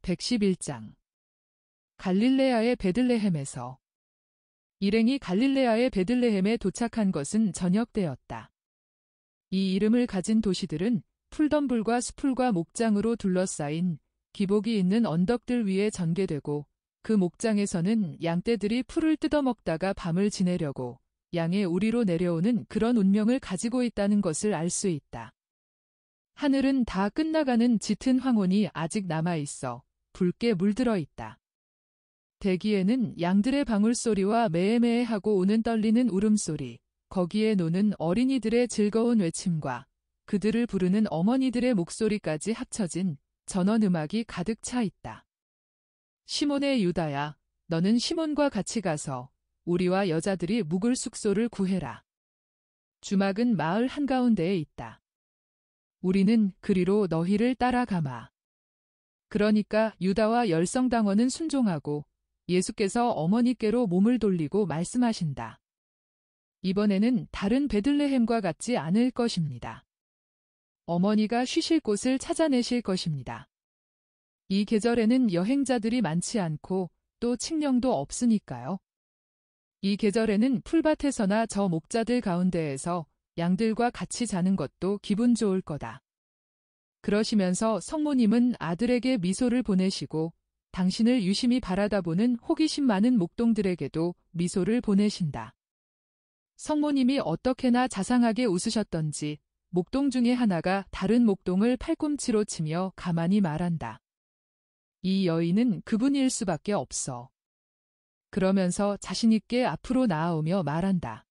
111장 갈릴레아의 베들레헴에서 일행이 갈릴레아의 베들레헴에 도착한 것은 저녁 때였다. 이 이름을 가진 도시들은 풀덤불과 수풀과 목장으로 둘러싸인 기복이 있는 언덕들 위에 전개되고 그 목장에서는 양떼들이 풀을 뜯어먹다가 밤을 지내려고 양의 우리로 내려오는 그런 운명을 가지고 있다는 것을 알 수 있다. 하늘은 다 끝나가는 짙은 황혼이 아직 남아있어 붉게 물들어 있다. 대기에는 양들의 방울소리와 매매하고 우는 떨리는 울음소리, 거기에 노는 어린이들의 즐거운 외침과 그들을 부르는 어머니들의 목소리까지 합쳐진 전원음악이 가득 차 있다. 시몬의 유다야, 너는 시몬과 같이 가서 우리와 여자들이 묵을 숙소를 구해라. 주막은 마을 한가운데에 있다. 우리는 그리로 너희를 따라가마. 그러니까 유다와 열성당원은 순종하고 예수께서 어머니께로 몸을 돌리고 말씀하신다. 이번에는 다른 베들레헴과 같지 않을 것입니다. 어머니가 쉬실 곳을 찾아내실 것입니다. 이 계절에는 여행자들이 많지 않고 또 칙령도 없으니까요. 이 계절에는 풀밭에서나 저 목자들 가운데에서 양들과 같이 자는 것도 기분 좋을 거다. 그러시면서 성모님은 아들에게 미소를 보내시고 당신을 유심히 바라다보는 호기심 많은 목동들에게도 미소를 보내신다. 성모님이 어떻게나 자상하게 웃으셨던지 목동 중에 하나가 다른 목동을 팔꿈치로 치며 가만히 말한다. 이 여인은 그분일 수밖에 없어. 그러면서 자신있게 앞으로 나아오며 말한다.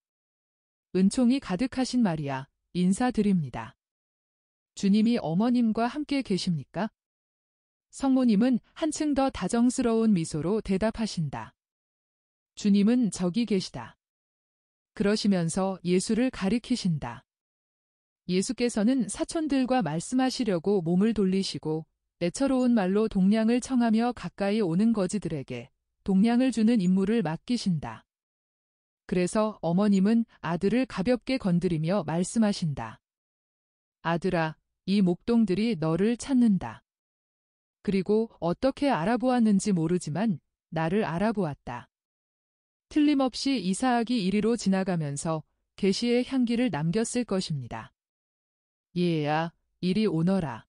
은총이 가득하신 마리아, 인사드립니다. 주님이 어머님과 함께 계십니까? 성모님은 한층 더 다정스러운 미소로 대답하신다. 주님은 저기 계시다. 그러시면서 예수를 가리키신다. 예수께서는 사촌들과 말씀하시려고 몸을 돌리시고 애처로운 말로 동량을 청하며 가까이 오는 거지들에게 동량을 주는 임무를 맡기신다. 그래서 어머님은 아들을 가볍게 건드리며 말씀하신다. 아들아, 이 목동들이 너를 찾는다. 그리고 어떻게 알아보았는지 모르지만 나를 알아보았다. 틀림없이 이사학이 이리로 지나가면서 계시의 향기를 남겼을 것입니다. 얘야, 이리 오너라.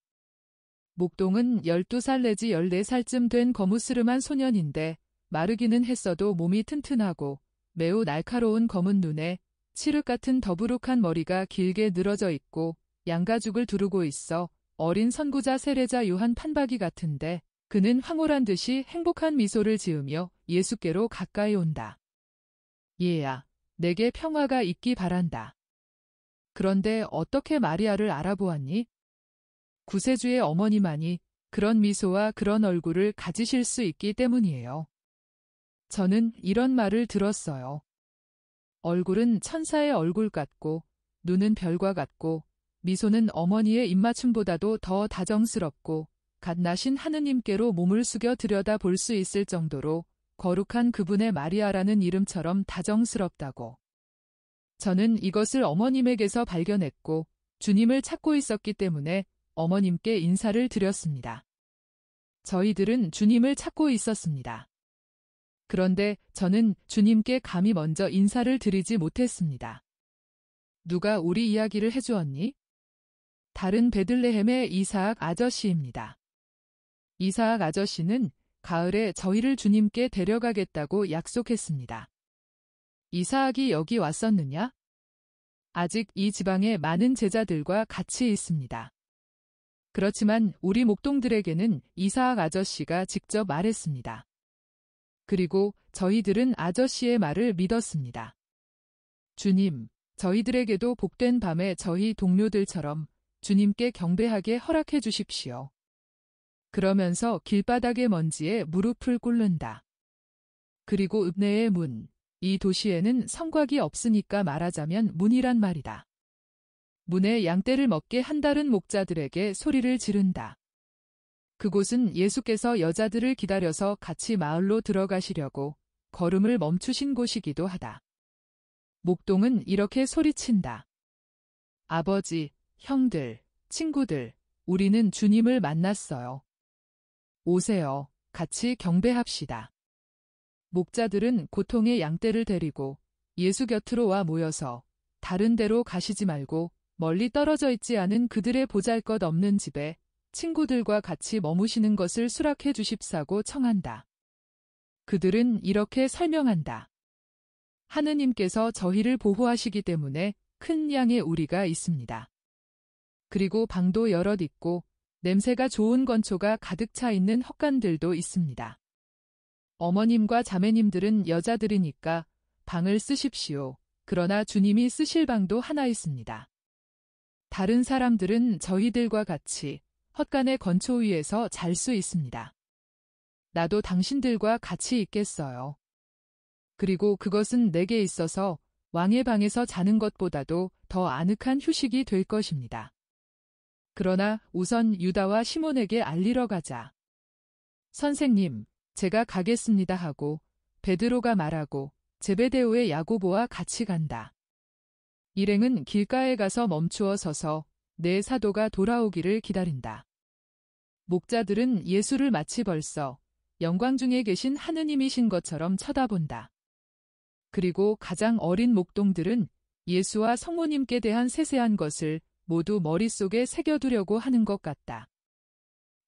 목동은 12살 내지 14살쯤 된 거무스름한 소년인데 마르기는 했어도 몸이 튼튼하고 매우 날카로운 검은 눈에 칠흑 같은 더부룩한 머리가 길게 늘어져 있고 양가죽을 두르고 있어 어린 선구자 세례자 요한 판박이 같은데 그는 황홀한 듯이 행복한 미소를 지으며 예수께로 가까이 온다. 얘야, 내게 평화가 있기 바란다. 그런데 어떻게 마리아를 알아보았니? 구세주의 어머니만이 그런 미소와 그런 얼굴을 가지실 수 있기 때문이에요. 저는 이런 말을 들었어요. 얼굴은 천사의 얼굴 같고 눈은 별과 같고 미소는 어머니의 입맞춤보다도 더 다정스럽고 갓 나신 하느님께로 몸을 숙여 들여다 볼 수 있을 정도로 거룩한 그분의 마리아라는 이름처럼 다정스럽다고. 저는 이것을 어머님에게서 발견했고 주님을 찾고 있었기 때문에 어머님께 인사를 드렸습니다. 저희들은 주님을 찾고 있었습니다. 그런데 저는 주님께 감히 먼저 인사를 드리지 못했습니다. 누가 우리 이야기를 해주었니? 다른 베들레헴의 이사학 아저씨입니다. 이사학 아저씨는 가을에 저희를 주님께 데려가겠다고 약속했습니다. 이사학이 여기 왔었느냐? 아직 이 지방에 많은 제자들과 같이 있습니다. 그렇지만 우리 목동들에게는 이사학 아저씨가 직접 말했습니다. 그리고 저희들은 아저씨의 말을 믿었습니다. 주님, 저희들에게도 복된 밤에 저희 동료들처럼 주님께 경배하게 허락해 주십시오. 그러면서 길바닥의 먼지에 무릎을 꿇는다. 그리고 읍내의 문, 이 도시에는 성곽이 없으니까 말하자면 문이란 말이다. 문에 양떼를 먹게 한다른 목자들에게 소리를 지른다. 그곳은 예수께서 여자들을 기다려서 같이 마을로 들어가시려고 걸음을 멈추신 곳이기도 하다. 목동은 이렇게 소리친다. 아버지, 형들, 친구들, 우리는 주님을 만났어요. 오세요. 같이 경배합시다. 목자들은 고통의 양떼를 데리고 예수 곁으로 와 모여서 다른 데로 가시지 말고 멀리 떨어져 있지 않은 그들의 보잘것없는 집에 친구들과 같이 머무시는 것을 수락해 주십사고 청한다. 그들은 이렇게 설명한다. 하느님께서 저희를 보호하시기 때문에 큰 양의 우리가 있습니다. 그리고 방도 여럿 있고 냄새가 좋은 건초가 가득 차 있는 헛간들도 있습니다. 어머님과 자매님들은 여자들이니까 방을 쓰십시오. 그러나 주님이 쓰실 방도 하나 있습니다. 다른 사람들은 저희들과 같이 헛간의 건초 위에서 잘 수 있습니다. 나도 당신들과 같이 있겠어요. 그리고 그것은 내게 있어서 왕의 방에서 자는 것보다도 더 아늑한 휴식이 될 것입니다. 그러나 우선 유다와 시몬에게 알리러 가자. 선생님, 제가 가겠습니다 하고 베드로가 말하고 제베데오의 야고보와 같이 간다. 일행은 길가에 가서 멈추어 서서 내 사도가 돌아오기를 기다린다. 목자들은 예수를 마치 벌써 영광 중에 계신 하느님이신 것처럼 쳐다본다. 그리고 가장 어린 목동들은 예수와 성모님께 대한 세세한 것을 모두 머릿속에 새겨두려고 하는 것 같다.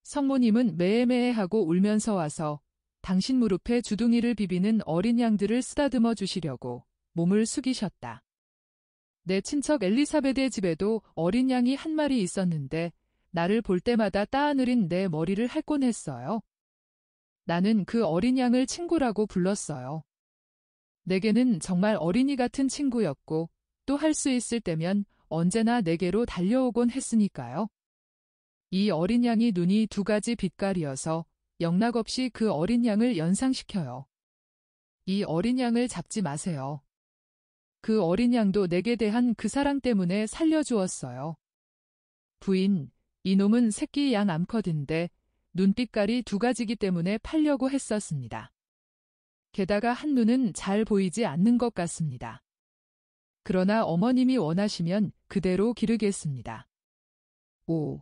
성모님은 매해매해하고 울면서 와서 당신 무릎에 주둥이를 비비는 어린 양들을 쓰다듬어 주시려고 몸을 숙이셨다. 내 친척 엘리사벳의 집에도 어린 양이 한 마리 있었는데 나를 볼 때마다 따아느린 내 머리를 핥곤 했어요. 나는 그 어린 양을 친구라고 불렀어요. 내게는 정말 어린이 같은 친구였고 또 할 수 있을 때면 언제나 내게로 달려오곤 했으니까요. 이 어린 양이 눈이 두 가지 빛깔이어서 영락없이 그 어린 양을 연상시켜요. 이 어린 양을 잡지 마세요. 그 어린 양도 내게 대한 그 사랑 때문에 살려주었어요. 부인, 이놈은 새끼 양 암컷인데 눈빛깔이 두 가지기 때문에 팔려고 했었습니다. 게다가 한 눈은 잘 보이지 않는 것 같습니다. 그러나 어머님이 원하시면 그대로 기르겠습니다. 오,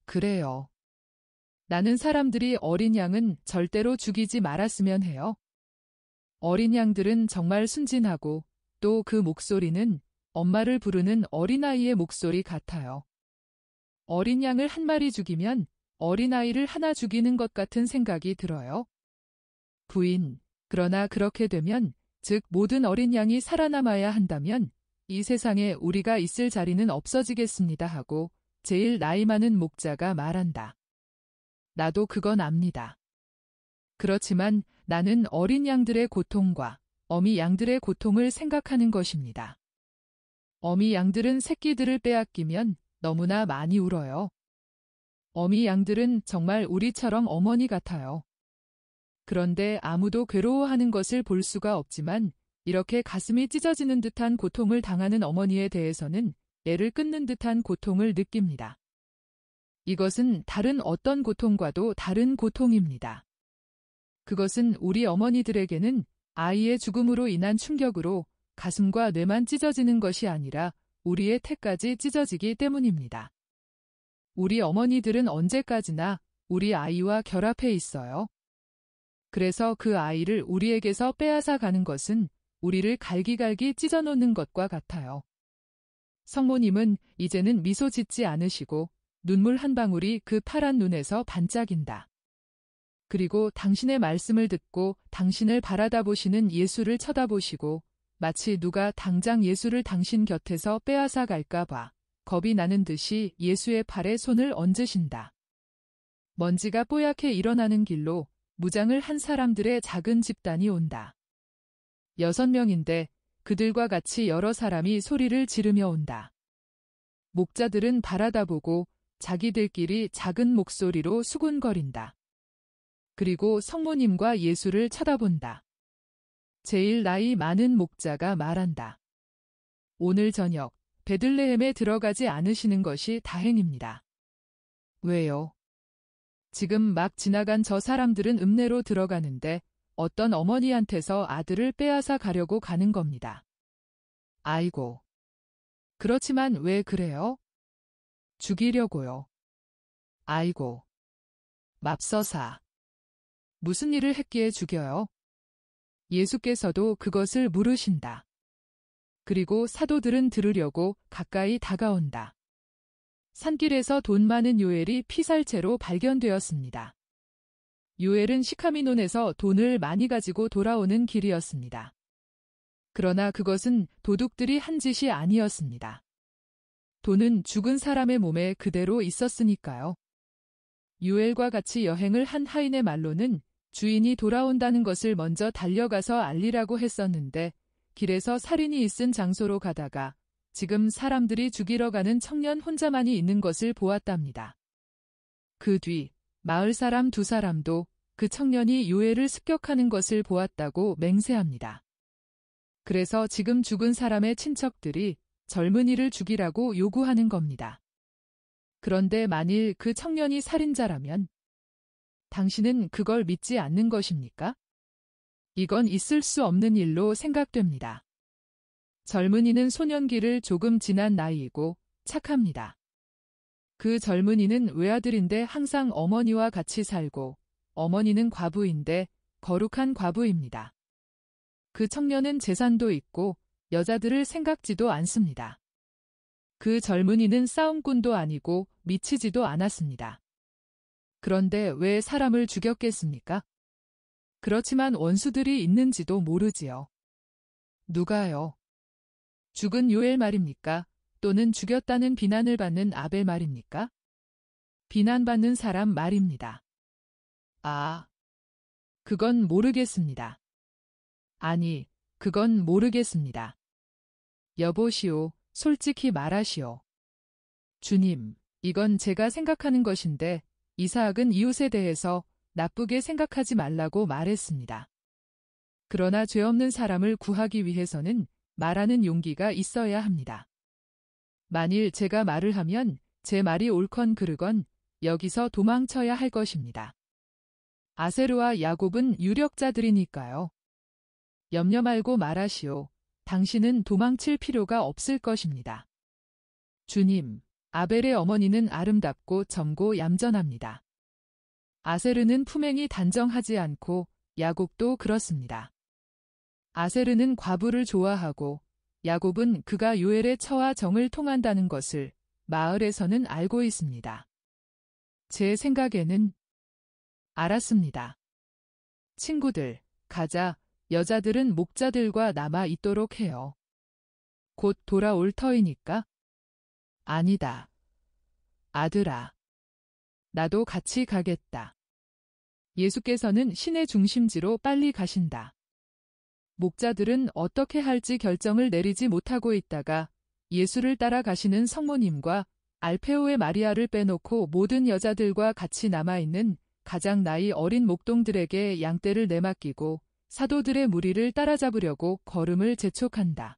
그래요. 나는 사람들이 어린 양은 절대로 죽이지 말았으면 해요. 어린 양들은 정말 순진하고 또 그 목소리는 엄마를 부르는 어린아이의 목소리 같아요. 어린 양을 한 마리 죽이면 어린아이를 하나 죽이는 것 같은 생각이 들어요. 부인, 그러나 그렇게 되면 즉 모든 어린 양이 살아남아야 한다면 이 세상에 우리가 있을 자리는 없어지겠습니다 하고 제일 나이 많은 목자가 말한다. 나도 그건 압니다. 그렇지만 나는 어린 양들의 고통과 어미 양들의 고통을 생각하는 것입니다. 어미 양들은 새끼들을 빼앗기면 너무나 많이 울어요. 어미 양들은 정말 우리처럼 어머니 같아요. 그런데 아무도 괴로워하는 것을 볼 수가 없지만 이렇게 가슴이 찢어지는 듯한 고통을 당하는 어머니에 대해서는 애를 끊는 듯한 고통을 느낍니다. 이것은 다른 어떤 고통과도 다른 고통입니다. 그것은 우리 어머니들에게는 아이의 죽음으로 인한 충격으로 가슴과 뇌만 찢어지는 것이 아니라 우리의 태까지 찢어지기 때문입니다. 우리 어머니들은 언제까지나 우리 아이와 결합해 있어요. 그래서 그 아이를 우리에게서 빼앗아 가는 것은 우리를 갈기갈기 찢어놓는 것과 같아요. 성모님은 이제는 미소 짓지 않으시고 눈물 한 방울이 그 파란 눈에서 반짝인다. 그리고 당신의 말씀을 듣고 당신을 바라다 보시는 예수를 쳐다보시고 마치 누가 당장 예수를 당신 곁에서 빼앗아 갈까 봐 겁이 나는 듯이 예수의 팔에 손을 얹으신다. 먼지가 뽀얗게 일어나는 길로 무장을 한 사람들의 작은 집단이 온다. 6명인데 그들과 같이 여러 사람이 소리를 지르며 온다. 목자들은 바라다보고 자기들끼리 작은 목소리로 수군거린다. 그리고 성모님과 예수를 쳐다본다. 제일 나이 많은 목자가 말한다. 오늘 저녁 베들레헴에 들어가지 않으시는 것이 다행입니다. 왜요? 지금 막 지나간 저 사람들은 읍내로 들어가는데 어떤 어머니한테서 아들을 빼앗아 가려고 가는 겁니다. 아이고. 그렇지만 왜 그래요? 죽이려고요. 아이고. 맙서사. 무슨 일을 했기에 죽여요? 예수께서도 그것을 물으신다. 그리고 사도들은 들으려고 가까이 다가온다. 산길에서 돈 많은 요엘이 피살체로 발견되었습니다. 요엘은 시카미논에서 돈을 많이 가지고 돌아오는 길이었습니다. 그러나 그것은 도둑들이 한 짓이 아니었습니다. 돈은 죽은 사람의 몸에 그대로 있었으니까요. 요엘과 같이 여행을 한 하인의 말로는 주인이 돌아온다는 것을 먼저 달려가서 알리라고 했었는데 길에서 살인이 있은 장소로 가다가 지금 사람들이 죽이러 가는 청년 혼자만이 있는 것을 보았답니다. 그 뒤 마을 사람 2사람도 그 청년이 요엘을 습격하는 것을 보았다고 맹세합니다. 그래서 지금 죽은 사람의 친척들이 젊은이를 죽이라고 요구하는 겁니다. 그런데 만일 그 청년이 살인자라면 당신은 그걸 믿지 않는 것입니까? 이건 있을 수 없는 일로 생각됩니다. 젊은이는 소년기를 조금 지난 나이이고 착합니다. 그 젊은이는 외아들인데 항상 어머니와 같이 살고 어머니는 과부인데 거룩한 과부입니다. 그 청년은 재산도 있고 여자들을 생각지도 않습니다. 그 젊은이는 싸움꾼도 아니고 미치지도 않았습니다. 그런데 왜 사람을 죽였겠습니까? 그렇지만 원수들이 있는지도 모르지요. 누가요? 죽은 요엘 말입니까? 또는 죽였다는 비난을 받는 아벨 말입니까? 비난받는 사람 말입니다. 아, 그건 모르겠습니다. 아니, 그건 모르겠습니다. 여보시오, 솔직히 말하시오. 주님, 이건 제가 생각하는 것인데 이사학은 이웃에 대해서 나쁘게 생각하지 말라고 말했습니다. 그러나 죄 없는 사람을 구하기 위해서는 말하는 용기가 있어야 합니다. 만일 제가 말을 하면 제 말이 옳건 그르건 여기서 도망쳐야 할 것입니다. 아세르와 야곱은 유력자들이니까요. 염려 말고 말하시오. 당신은 도망칠 필요가 없을 것입니다. 주님, 아벨의 어머니는 아름답고 젊고 얌전합니다. 아세르는 품행이 단정하지 않고 야곱도 그렇습니다. 아세르는 과부를 좋아하고 야곱은 그가 요엘의 처와 정을 통한다는 것을 마을에서는 알고 있습니다. 제 생각에는 알았습니다. 친구들, 가자. 여자들은 목자들과 남아 있도록 해요. 곧 돌아올 터이니까. 아니다. 아들아. 나도 같이 가겠다. 예수께서는 시내 중심지로 빨리 가신다. 목자들은 어떻게 할지 결정을 내리지 못하고 있다가 예수를 따라 가시는 성모님과 알페오의 마리아를 빼놓고 모든 여자들과 같이 남아있는 가장 나이 어린 목동들에게 양떼를 내맡기고 사도들의 무리를 따라잡으려고 걸음을 재촉한다.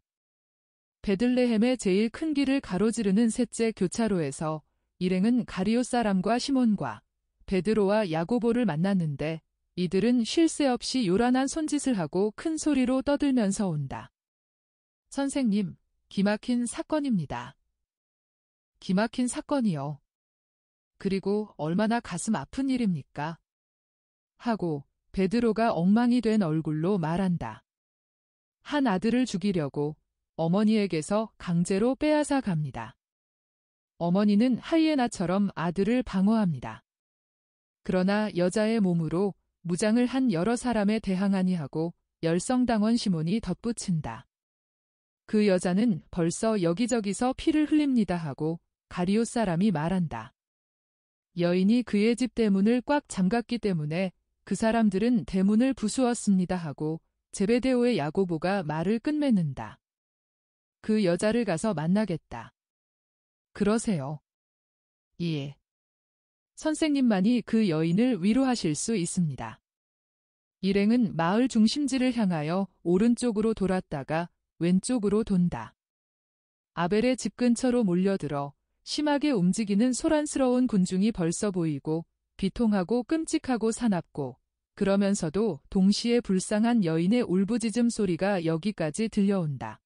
베들레헴의 제일 큰 길을 가로지르는 셋째 교차로에서 일행은 가리오 사람과 시몬과 베드로와 야고보를 만났는데 이들은 쉴 새 없이 요란한 손짓을 하고 큰 소리로 떠들면서 온다. 선생님, 기막힌 사건입니다. 기막힌 사건이요. 그리고 얼마나 가슴 아픈 일입니까? 하고 베드로가 엉망이 된 얼굴로 말한다. 한 아들을 죽이려고 어머니에게서 강제로 빼앗아 갑니다. 어머니는 하이에나처럼 아들을 방어합니다. 그러나 여자의 몸으로 무장을 한 여러 사람에 대항하니 하고 열성당원 시몬이 덧붙인다. 그 여자는 벌써 여기저기서 피를 흘립니다 하고 가리오 사람이 말한다. 여인이 그의 집 대문을 꽉 잠갔기 때문에 그 사람들은 대문을 부수었습니다 하고 제베데오의 야고보가 말을 끝맺는다. 그 여자를 가서 만나겠다. 그러세요. 예. 선생님만이 그 여인을 위로하실 수 있습니다. 일행은 마을 중심지를 향하여 오른쪽으로 돌았다가 왼쪽으로 돈다. 아벨의 집 근처로 몰려들어 심하게 움직이는 소란스러운 군중이 벌써 보이고 비통하고 끔찍하고 사납고 그러면서도 동시에 불쌍한 여인의 울부짖음 소리가 여기까지 들려온다.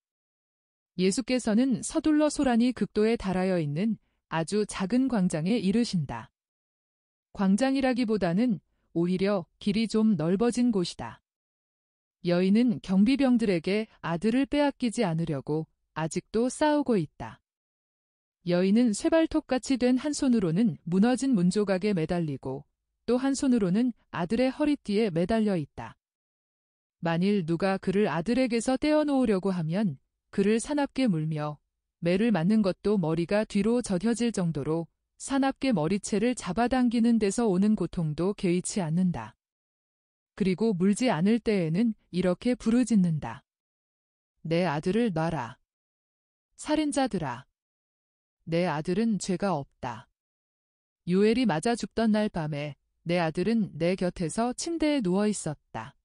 예수께서는 서둘러 소란이 극도에 달하여 있는 아주 작은 광장에 이르신다. 광장이라기보다는 오히려 길이 좀 넓어진 곳이다. 여인은 경비병들에게 아들을 빼앗기지 않으려고 아직도 싸우고 있다. 여인은 쇠발톱같이 된 한 손으로는 무너진 문조각에 매달리고 또 한 손으로는 아들의 허리띠에 매달려 있다. 만일 누가 그를 아들에게서 떼어놓으려고 하면 그를 사납게 물며 매를 맞는 것도 머리가 뒤로 젖혀질 정도로 사납게 머리채를 잡아당기는 데서 오는 고통도 개의치 않는다. 그리고 물지 않을 때에는 이렇게 부르짖는다. 내 아들을 놔라. 살인자들아. 내 아들은 죄가 없다. 요엘이 맞아 죽던 날 밤에 내 아들은 내 곁에서 침대에 누워 있었다.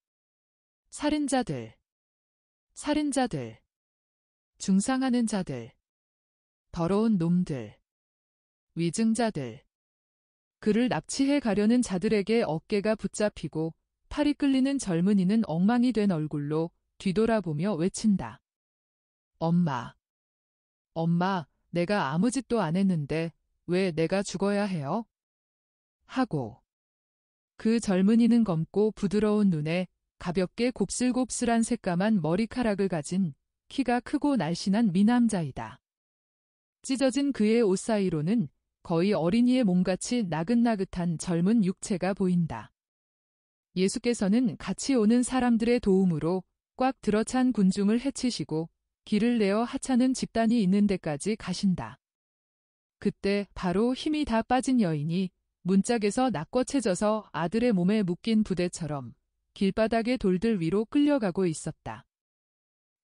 살인자들, 살인자들, 중상하는 자들, 더러운 놈들, 위증자들. 그를 납치해 가려는 자들에게 어깨가 붙잡히고 팔이 끌리는 젊은이는 엉망이 된 얼굴로 뒤돌아보며 외친다. 엄마, 엄마, 내가 아무 짓도 안 했는데 왜 내가 죽어야 해요? 하고 그 젊은이는 검고 부드러운 눈에 가볍게 곱슬곱슬한 새까만 머리카락을 가진 키가 크고 날씬한 미남자이다. 찢어진 그의 옷 사이로는 거의 어린이의 몸같이 나긋나긋한 젊은 육체가 보인다. 예수께서는 같이 오는 사람들의 도움으로 꽉 들어찬 군중을 해치시고 길을 내어 하찮은 집단이 있는 데까지 가신다. 그때 바로 힘이 다 빠진 여인이 문짝에서 낚궈채져서 아들의 몸에 묶인 부대처럼 길바닥의 돌들 위로 끌려가고 있었다.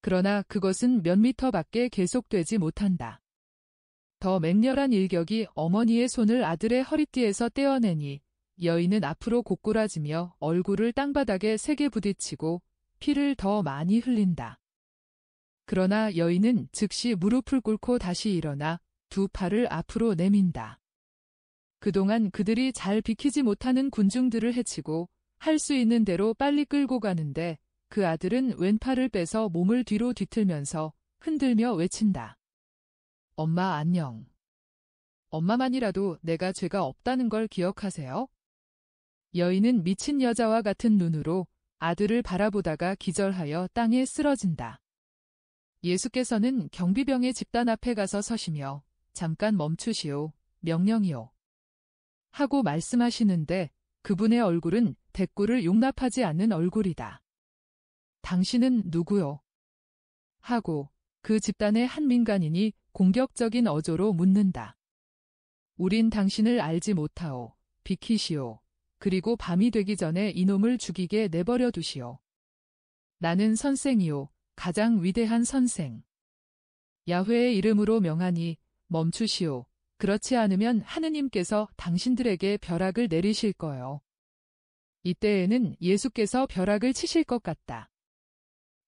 그러나 그것은 몇 미터 밖에 계속되지 못한다. 더 맹렬한 일격이 어머니의 손을 아들의 허리띠에서 떼어내니 여인은 앞으로 고꾸라지며 얼굴을 땅바닥에 세게 부딪히고 피를 더 많이 흘린다. 그러나 여인은 즉시 무릎을 꿇고 다시 일어나 두 팔을 앞으로 내민다. 그동안 그들이 잘 비키지 못하는 군중들을 해치고 할 수 있는 대로 빨리 끌고 가는데 그 아들은 왼팔을 빼서 몸을 뒤로 뒤틀면서 흔들며 외친다. 엄마 안녕. 엄마만이라도 내가 죄가 없다는 걸 기억하세요? 여인은 미친 여자와 같은 눈으로 아들을 바라보다가 기절하여 땅에 쓰러진다. 예수께서는 경비병의 집단 앞에 가서 서시며 잠깐 멈추시오, 명령이오. 하고 말씀하시는데 그분의 얼굴은 대꾸를 용납하지 않는 얼굴이다. 당신은 누구요? 하고 그 집단의 한 민간인이 공격적인 어조로 묻는다. 우린 당신을 알지 못하오. 비키시오. 그리고 밤이 되기 전에 이놈을 죽이게 내버려 두시오. 나는 선생이요. 가장 위대한 선생. 야훼의 이름으로 명하니 멈추시오. 그렇지 않으면 하느님께서 당신들에게 벼락을 내리실 거요. 이때에는 예수께서 벼락을 치실 것 같다.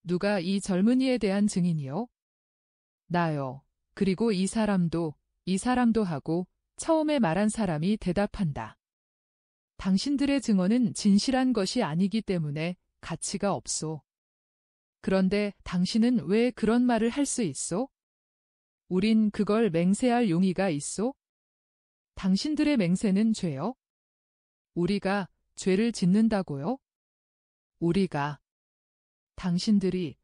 누가 이 젊은이에 대한 증인이요? 나요. 그리고 이 사람도 하고 처음에 말한 사람이 대답한다. 당신들의 증언은 진실한 것이 아니기 때문에 가치가 없소. 그런데 당신은 왜 그런 말을 할 수 있소? 우린 그걸 맹세할 용의가 있소? 당신들의 맹세는 죄요? 우리가 죄를 짓는다고요? 우리가 당신들이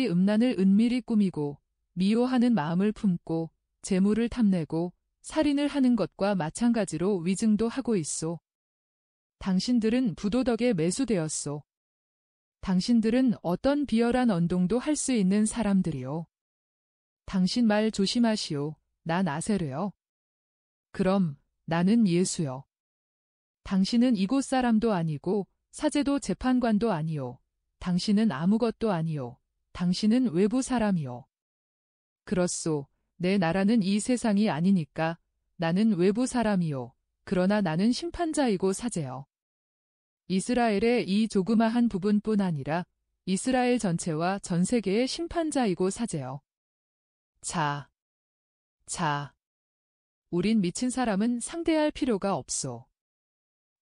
음란을 은밀히 꾸미고 미워하는 마음을 품고 재물을 탐내고 살인을 하는 것과 마찬가지로 위증도 하고 있소. 당신들은 부도덕에 매수되었소. 당신들은 어떤 비열한 언동도 할 수 있는 사람들이요. 당신 말 조심하시오. 난 아세르요. 그럼 나는 예수요. 당신은 이곳 사람도 아니고 사제도 재판관도 아니요. 당신은 아무것도 아니요. 당신은 외부 사람이요. 그렇소. 내 나라는 이 세상이 아니니까 나는 외부 사람이요. 그러나 나는 심판자이고 사제요. 이스라엘의 이 조그마한 부분뿐 아니라 이스라엘 전체와 전 세계의 심판자이고 사제요. 자, 우린 미친 사람은 상대할 필요가 없소.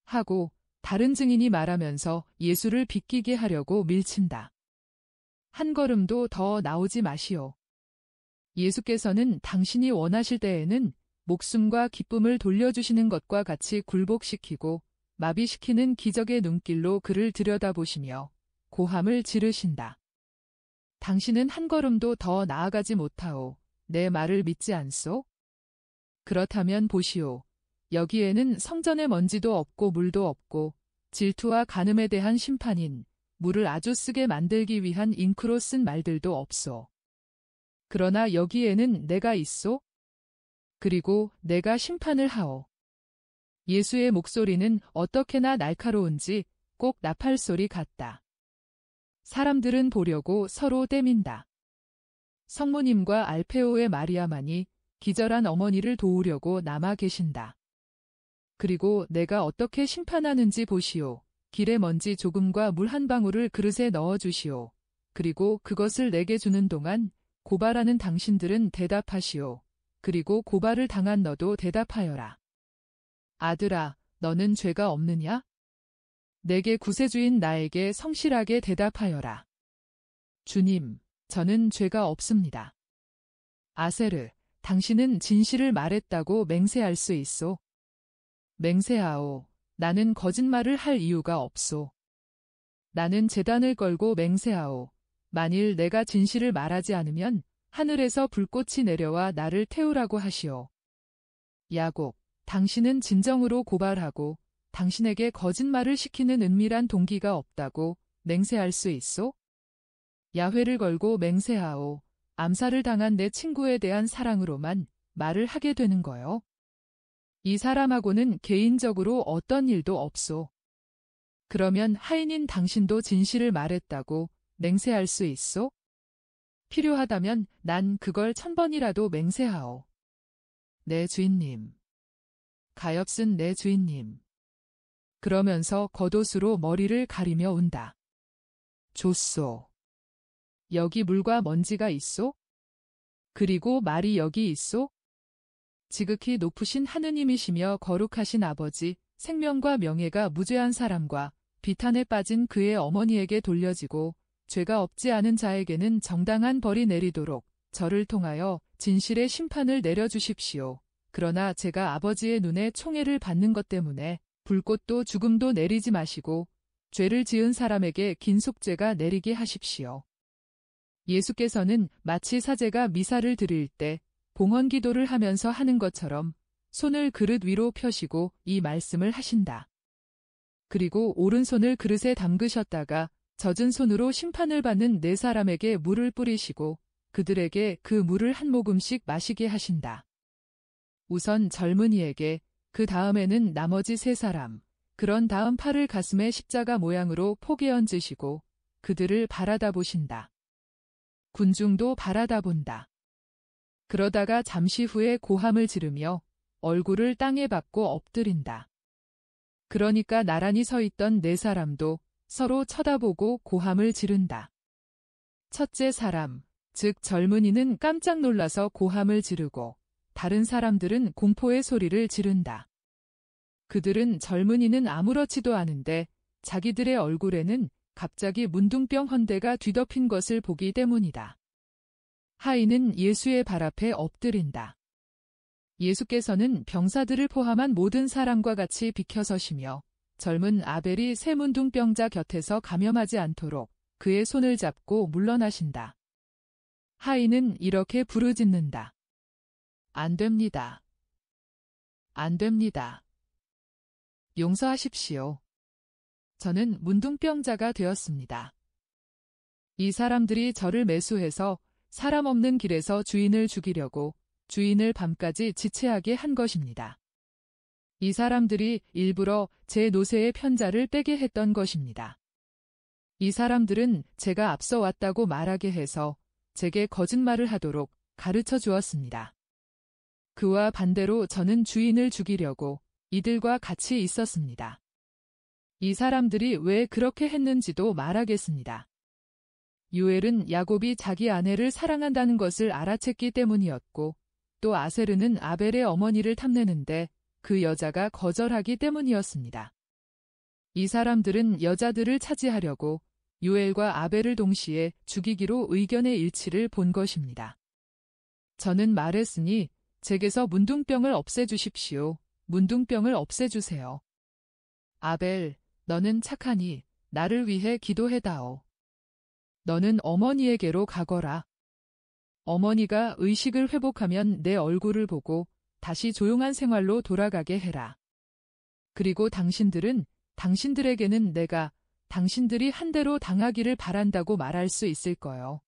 하고 다른 증인이 말하면서 예수를 비끼게 하려고 밀친다. 한 걸음도 더 나오지 마시오. 예수께서는 당신이 원하실 때에는 목숨과 기쁨을 돌려주시는 것과 같이 굴복시키고 마비시키는 기적의 눈길로 그를 들여다보시며 고함을 지르신다. 당신은 한 걸음도 더 나아가지 못하오. 내 말을 믿지 않소? 그렇다면 보시오. 여기에는 성전의 먼지도 없고 물도 없고 질투와 간음에 대한 심판인 물을 아주 쓰게 만들기 위한 잉크로 쓴 말들도 없소. 그러나 여기에는 내가 있소? 그리고 내가 심판을 하오. 예수의 목소리는 어떻게나 날카로운지 꼭 나팔소리 같다. 사람들은 보려고 서로 떼민다. 성모님과 알페오의 마리아만이 기절한 어머니를 도우려고 남아 계신다. 그리고 내가 어떻게 심판하는지 보시오. 길에 먼지 조금과 물 한 방울을 그릇에 넣어주시오. 그리고 그것을 내게 주는 동안 고발하는 당신들은 대답하시오. 그리고 고발을 당한 너도 대답하여라. 아들아, 너는 죄가 없느냐? 내게 구세주인 나에게 성실하게 대답하여라. 주님, 저는 죄가 없습니다. 아세르, 당신은 진실을 말했다고 맹세할 수 있소? 맹세하오. 나는 거짓말을 할 이유가 없소. 나는 제단을 걸고 맹세하오. 만일 내가 진실을 말하지 않으면 하늘에서 불꽃이 내려와 나를 태우라고 하시오. 야곱, 당신은 진정으로 고발하고 당신에게 거짓말을 시키는 은밀한 동기가 없다고 맹세할 수 있소? 야훼를 걸고 맹세하오. 암살을 당한 내 친구에 대한 사랑으로만 말을 하게 되는 거요. 이 사람하고는 개인적으로 어떤 일도 없소. 그러면 하인인 당신도 진실을 말했다고 맹세할 수 있소? 필요하다면 난 그걸 1000번이라도 맹세하오. 내 주인님. 가엾은 내 주인님. 그러면서 겉옷으로 머리를 가리며 운다. 좋소. 여기 물과 먼지가 있소? 그리고 말이 여기 있소? 지극히 높으신 하느님이시며 거룩하신 아버지, 생명과 명예가 무죄한 사람과 비탄에 빠진 그의 어머니에게 돌려지고 죄가 없지 않은 자에게는 정당한 벌이 내리도록 저를 통하여 진실의 심판을 내려주십시오. 그러나 제가 아버지의 눈에 총애를 받는 것 때문에 불꽃도 죽음도 내리지 마시고 죄를 지은 사람에게 긴 속죄가 내리게 하십시오. 예수께서는 마치 사제가 미사를 드릴 때 봉헌 기도를 하면서 하는 것처럼 손을 그릇 위로 펴시고 이 말씀을 하신다. 그리고 오른손을 그릇에 담그셨다가 젖은 손으로 심판을 받는 네 사람에게 물을 뿌리시고 그들에게 그 물을 한 모금씩 마시게 하신다. 우선 젊은이에게, 그 다음에는 나머지 세 사람, 그런 다음 팔을 가슴에 십자가 모양으로 포개 얹으시고 그들을 바라다 보신다. 군중도 바라다 본다. 그러다가 잠시 후에 고함을 지르며 얼굴을 땅에 박고 엎드린다. 그러니까 나란히 서 있던 네 사람도 서로 쳐다보고 고함을 지른다. 첫째 사람, 즉 젊은이는 깜짝 놀라서 고함을 지르고 다른 사람들은 공포의 소리를 지른다. 그들은 젊은이는 아무렇지도 않은데 자기들의 얼굴에는 갑자기 문둥병 헌대가 뒤덮인 것을 보기 때문이다. 하인은 예수의 발 앞에 엎드린다. 예수께서는 병사들을 포함한 모든 사람과 같이 비켜서시며 젊은 아벨이 새 문둥병자 곁에서 감염하지 않도록 그의 손을 잡고 물러나신다. 하인은 이렇게 부르짖는다. 안 됩니다. 안 됩니다. 용서하십시오. 저는 문둥병자가 되었습니다. 이 사람들이 저를 매수해서 사람 없는 길에서 주인을 죽이려고 주인을 밤까지 지체하게 한 것입니다. 이 사람들이 일부러 제 노새의 편자를 떼게 했던 것입니다. 이 사람들은 제가 앞서 왔다고 말하게 해서 제게 거짓말을 하도록 가르쳐 주었습니다. 그와 반대로 저는 주인을 죽이려고 이들과 같이 있었습니다. 이 사람들이 왜 그렇게 했는지도 말하겠습니다. 유엘은 야곱이 자기 아내를 사랑한다는 것을 알아챘기 때문이었고 또 아세르는 아벨의 어머니를 탐내는데 그 여자가 거절하기 때문이었습니다. 이 사람들은 여자들을 차지하려고 유엘과 아벨을 동시에 죽이기로 의견의 일치를 본 것입니다. 저는 말했으니 제게서 문둥병을 없애주십시오. 문둥병을 없애주세요. 아벨, 너는 착하니 나를 위해 기도해다오. 너는 어머니에게로 가거라. 어머니가 의식을 회복하면 내 얼굴을 보고 다시 조용한 생활로 돌아가게 해라. 그리고 당신들에게는 내가 당신들이 한 대로 당하기를 바란다고 말할 수 있을 거요.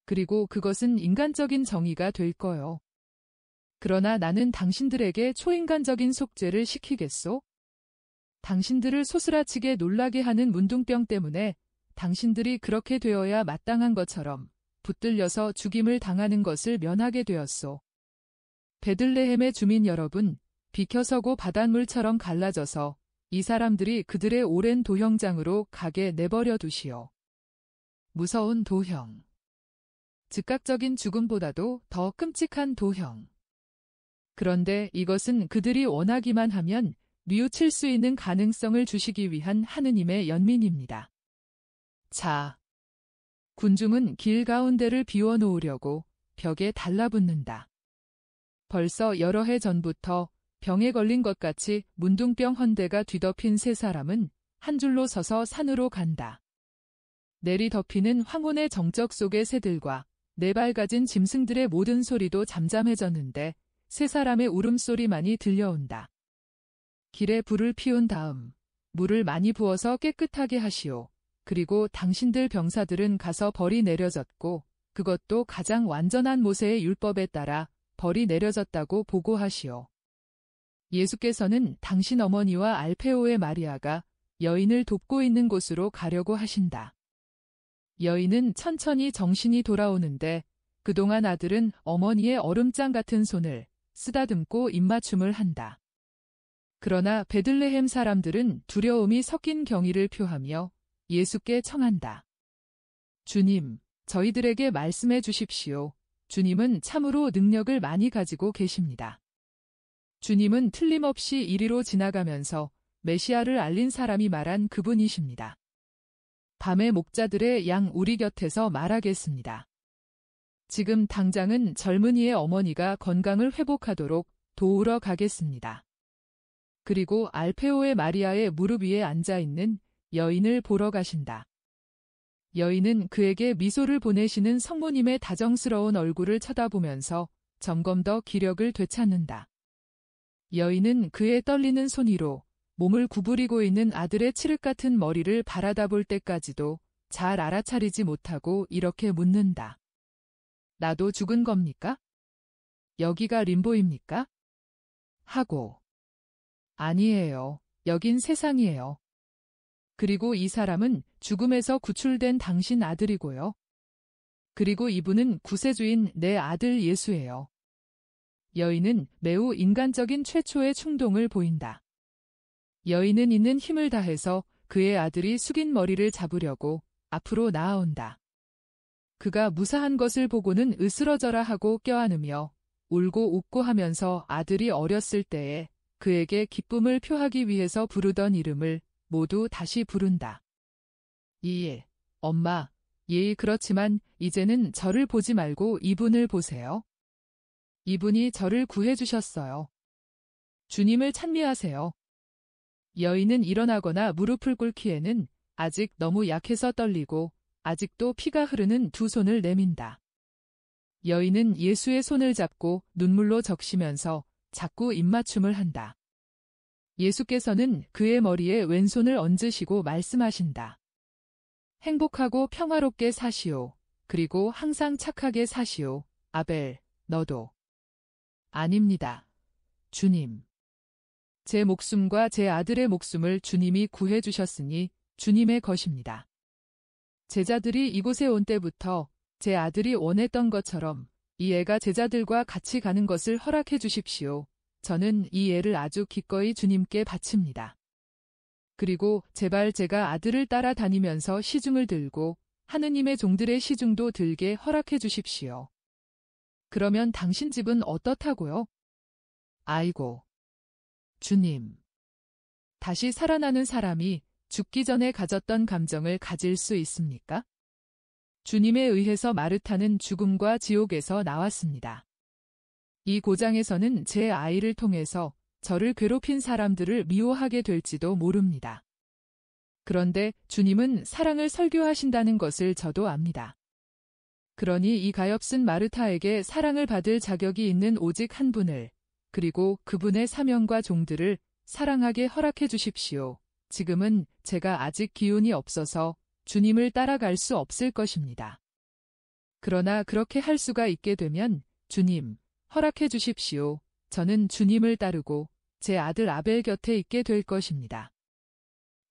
그리고 그것은 인간적인 정의가 될 거요. 그러나 나는 당신들에게 초인간적인 속죄를 시키겠소? 당신들을 소스라치게 놀라게 하는 문둥병 때문에 당신들이 그렇게 되어야 마땅한 것처럼 붙들려서 죽임을 당하는 것을 면하게 되었소. 베들레헴의 주민 여러분, 비켜서고 바닷물처럼 갈라져서 이 사람들이 그들의 오랜 도형장으로 가게 내버려 두시오. 무서운 도형. 즉각적인 죽음보다도 더 끔찍한 도형. 그런데 이것은 그들이 원하기만 하면 뉘우칠 수 있는 가능성을 주시기 위한 하느님의 연민입니다. 자, 군중은 길 가운데를 비워놓으려고 벽에 달라붙는다. 벌써 여러 해 전부터 병에 걸린 것 같이 문둥병 헌대가 뒤덮인 세 사람은 한 줄로 서서 산으로 간다. 내리덮이는 황혼의 정적 속의 새들과 네 발 가진 짐승들의 모든 소리도 잠잠해졌는데 세 사람의 울음소리만이 들려온다. 길에 불을 피운 다음 물을 많이 부어서 깨끗하게 하시오. 그리고 당신들 병사들은 가서 벌이 내려졌고 그것도 가장 완전한 모세의 율법에 따라 벌이 내려졌다고 보고하시오. 예수께서는 당신 어머니와 알페오의 마리아가 여인을 돕고 있는 곳으로 가려고 하신다. 여인은 천천히 정신이 돌아오는데 그동안 아들은 어머니의 얼음장 같은 손을 쓰다듬고 입맞춤을 한다. 그러나 베들레헴 사람들은 두려움이 섞인 경의를 표하며 예수께 청한다. 주님, 저희들에게 말씀해 주십시오. 주님은 참으로 능력을 많이 가지고 계십니다. 주님은 틀림없이 이리로 지나가면서 메시아를 알린 사람이 말한 그분이십니다. 밤에 목자들의 양 우리 곁에서 말하겠습니다. 지금 당장은 젊은이의 어머니가 건강을 회복하도록 도우러 가겠습니다. 그리고 알페오의 마리아의 무릎 위에 앉아있는 여인을 보러 가신다. 여인은 그에게 미소를 보내시는 성모님의 다정스러운 얼굴을 쳐다보면서 점점 더 기력을 되찾는다. 여인은 그의 떨리는 손 위로 몸을 구부리고 있는 아들의 칠흑 같은 머리를 바라다 볼 때까지도 잘 알아차리지 못하고 이렇게 묻는다. 나도 죽은 겁니까? 여기가 림보입니까? 하고. 아니에요. 여긴 세상이에요. 그리고 이 사람은 죽음에서 구출된 당신 아들이고요. 그리고 이분은 구세주인 내 아들 예수예요. 여인은 매우 인간적인 최초의 충동을 보인다. 여인은 있는 힘을 다해서 그의 아들이 숙인 머리를 잡으려고 앞으로 나아온다. 그가 무사한 것을 보고는 으스러져라 하고 껴안으며 울고 웃고 하면서 아들이 어렸을 때에 그에게 기쁨을 표하기 위해서 부르던 이름을 모두 다시 부른다. 예, 엄마, 예, 그렇지만 이제는 저를 보지 말고 이분을 보세요. 이분이 저를 구해주셨어요. 주님을 찬미하세요. 여인은 일어나거나 무릎을 꿇기에는 아직 너무 약해서 떨리고 아직도 피가 흐르는 두 손을 내민다. 여인은 예수의 손을 잡고 눈물로 적시면서 자꾸 입맞춤을 한다. 예수께서는 그의 머리에 왼손을 얹으시고 말씀하신다. 행복하고 평화롭게 사시오. 그리고 항상 착하게 사시오. 아벨, 너도. 아닙니다. 주님. 제 목숨과 제 아들의 목숨을 주님이 구해주셨으니 주님의 것입니다. 제자들이 이곳에 온 때부터 제 아들이 원했던 것처럼 이 애가 제자들과 같이 가는 것을 허락해 주십시오. 저는 이 애를 아주 기꺼이 주님께 바칩니다. 그리고 제발 제가 아들을 따라다니면서 시중을 들고 하느님의 종들의 시중도 들게 허락해 주십시오. 그러면 당신 집은 어떻다고요? 아이고. 주님. 다시 살아나는 사람이 죽기 전에 가졌던 감정을 가질 수 있습니까? 주님에 의해서 마르타는 죽음과 지옥에서 나왔습니다. 이 고장에서는 제 아이를 통해서 저를 괴롭힌 사람들을 미워하게 될지도 모릅니다. 그런데 주님은 사랑을 설교하신다는 것을 저도 압니다. 그러니 이 가엾은 마르타에게 사랑을 받을 자격이 있는 오직 한 분을, 그리고 그분의 사명과 종들을 사랑하게 허락해 주십시오. 지금은 제가 아직 기운이 없어서 주님을 따라갈 수 없을 것입니다. 그러나 그렇게 할 수가 있게 되면 주님, 허락해 주십시오. 저는 주님을 따르고 제 아들 아벨 곁에 있게 될 것입니다.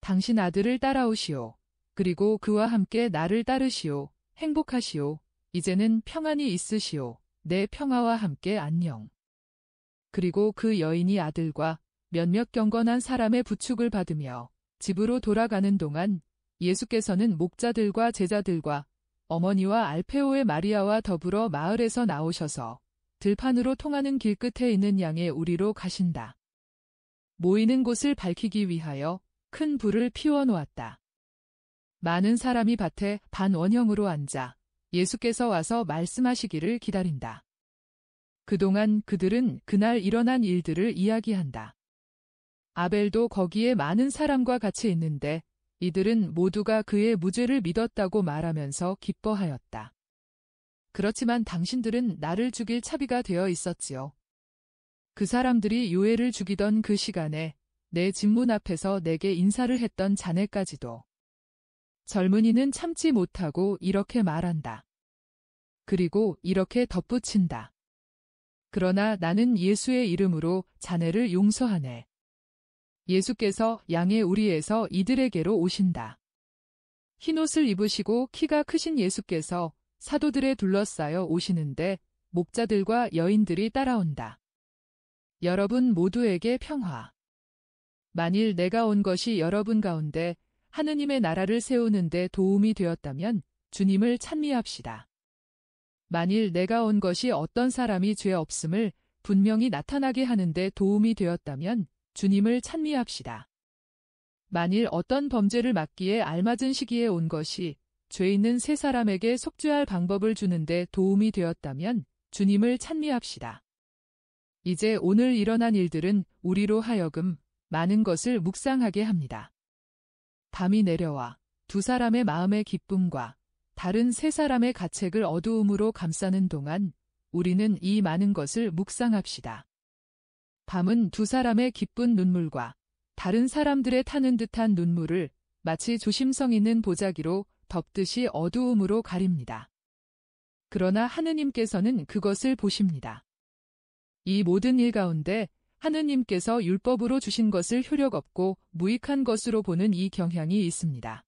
당신 아들을 따라오시오. 그리고 그와 함께 나를 따르시오. 행복하시오. 이제는 평안이 있으시오. 내 평화와 함께 안녕. 그리고 그 여인이 아들과 몇몇 경건한 사람의 부축을 받으며 집으로 돌아가는 동안 예수께서는 목자들과 제자들과 어머니와 알페오의 마리아와 더불어 마을에서 나오셔서 들판으로 통하는 길 끝에 있는 양의 우리로 가신다. 모이는 곳을 밝히기 위하여 큰 불을 피워 놓았다. 많은 사람이 밭에 반원형으로 앉아 예수께서 와서 말씀하시기를 기다린다. 그동안 그들은 그날 일어난 일들을 이야기한다. 아벨도 거기에 많은 사람과 같이 있는데 이들은 모두가 그의 무죄를 믿었다고 말하면서 기뻐하였다. 그렇지만 당신들은 나를 죽일 차비가 되어 있었지요. 그 사람들이 요엘을 죽이던 그 시간에 내 집문 앞에서 내게 인사를 했던 자네까지도. 젊은이는 참지 못하고 이렇게 말한다. 그리고 이렇게 덧붙인다. 그러나 나는 예수의 이름으로 자네를 용서하네. 예수께서 양의 우리에서 이들에게로 오신다. 흰옷을 입으시고 키가 크신 예수께서 사도들에 둘러싸여 오시는데 목자들과 여인들이 따라온다. 여러분 모두에게 평화. 만일 내가 온 것이 여러분 가운데 하느님의 나라를 세우는 데 도움이 되었다면 주님을 찬미합시다. 만일 내가 온 것이 어떤 사람이 죄 없음을 분명히 나타나게 하는데 도움이 되었다면 주님을 찬미합시다. 만일 어떤 범죄를 막기에 알맞은 시기에 온 것이 죄 있는 세 사람에게 속죄할 방법을 주는데 도움이 되었다면 주님을 찬미합시다. 이제 오늘 일어난 일들은 우리로 하여금 많은 것을 묵상하게 합니다. 밤이 내려와 두 사람의 마음의 기쁨과 다른 세 사람의 가책을 어두움으로 감싸는 동안 우리는 이 많은 것을 묵상합시다. 밤은 두 사람의 기쁜 눈물과 다른 사람들의 타는 듯한 눈물을 마치 조심성 있는 보자기로 덮듯이 어두움으로 가립니다. 그러나 하느님께서는 그것을 보십니다. 이 모든 일 가운데 하느님께서 율법으로 주신 것을 효력없고 무익한 것으로 보는 이 경향이 있습니다.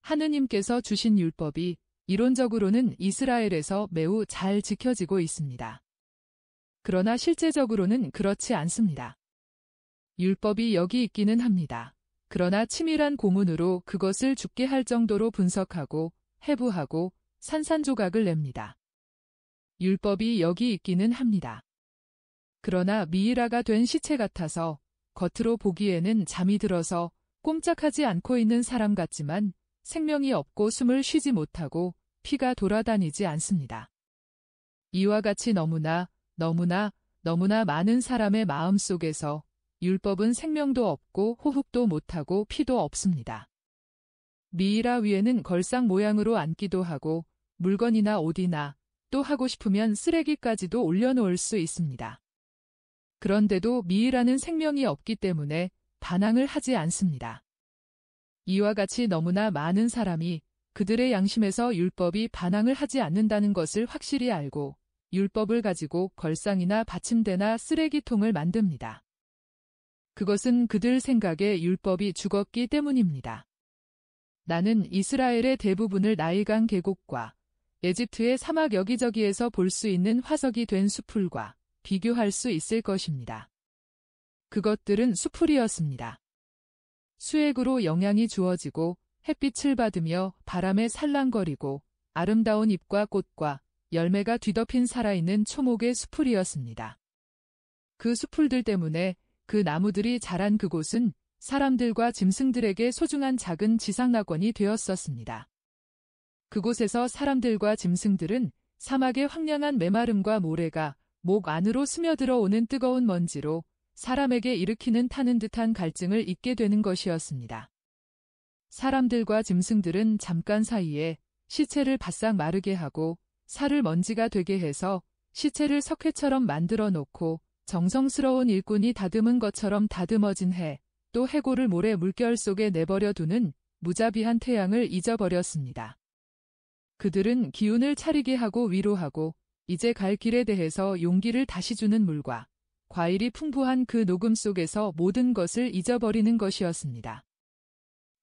하느님께서 주신 율법이 이론적으로는 이스라엘에서 매우 잘 지켜지고 있습니다. 그러나 실제적으로는 그렇지 않습니다. 율법이 여기 있기는 합니다. 그러나 치밀한 고문으로 그것을 죽게 할 정도로 분석하고 해부하고 산산조각을 냅니다. 율법이 여기 있기는 합니다. 그러나 미이라가 된 시체 같아서 겉으로 보기에는 잠이 들어서 꼼짝하지 않고 있는 사람 같지만 생명이 없고 숨을 쉬지 못하고 피가 돌아다니지 않습니다. 이와 같이 너무나 많은 사람의 마음 속에서 율법은 생명도 없고 호흡도 못하고 피도 없습니다. 미이라 위에는 걸상 모양으로 앉기도 하고 물건이나 옷이나 또 하고 싶으면 쓰레기까지도 올려놓을 수 있습니다. 그런데도 미이라는 생명이 없기 때문에 반항을 하지 않습니다. 이와 같이 너무나 많은 사람이 그들의 양심에서 율법이 반항을 하지 않는다는 것을 확실히 알고 율법을 가지고 걸상이나 받침대나 쓰레기통을 만듭니다. 그것은 그들 생각에 율법이 죽었기 때문입니다. 나는 이스라엘의 대부분을 나일강 계곡과 에집트의 사막 여기저기에서 볼 수 있는 화석이 된 수풀과 비교할 수 있을 것입니다. 그것들은 수풀이었습니다. 수액으로 영양이 주어지고 햇빛을 받으며 바람에 살랑거리고 아름다운 잎과 꽃과 열매가 뒤덮인 살아있는 초목의 수풀이었습니다. 그 수풀들 때문에 그 나무들이 자란 그곳은 사람들과 짐승들에게 소중한 작은 지상낙원이 되었었습니다. 그곳에서 사람들과 짐승들은 사막의 황량한 메마름과 모래가 목 안으로 스며들어 오는 뜨거운 먼지로 사람에게 일으키는 타는 듯한 갈증을 잊게 되는 것이었습니다. 사람들과 짐승들은 잠깐 사이에 시체를 바싹 마르게 하고 살을 먼지가 되게 해서 시체를 석회처럼 만들어 놓고 정성스러운 일꾼이 다듬은 것처럼 다듬어진 해, 또 해골을 모래 물결 속에 내버려 두는 무자비한 태양을 잊어버렸습니다. 그들은 기운을 차리게 하고 위로하고 이제 갈 길에 대해서 용기를 다시 주는 물과 과일이 풍부한 그 녹음 속에서 모든 것을 잊어버리는 것이었습니다.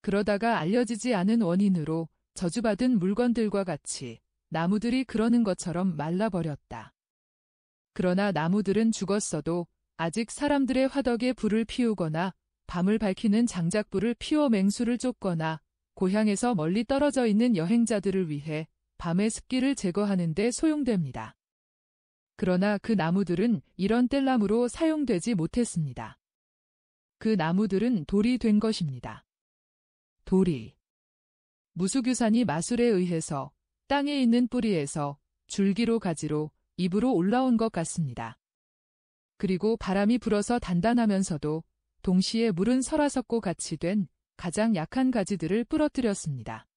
그러다가 알려지지 않은 원인으로 저주받은 물건들과 같이 나무들이 그러는 것처럼 말라버렸다. 그러나 나무들은 죽었어도 아직 사람들의 화덕에 불을 피우거나 밤을 밝히는 장작불을 피워 맹수를 쫓거나 고향에서 멀리 떨어져 있는 여행자들을 위해 밤의 습기를 제거하는 데 소용됩니다. 그러나 그 나무들은 이런 뗄나무로 사용되지 못했습니다. 그 나무들은 돌이 된 것입니다. 돌이. 무수규산이 마술에 의해서 땅에 있는 뿌리에서 줄기로 가지로 입으로 올라온 것 같습니다. 그리고 바람이 불어서 단단하면서도 동시에 물은 설화석고 같이 된 가장 약한 가지들을 부러뜨렸습니다.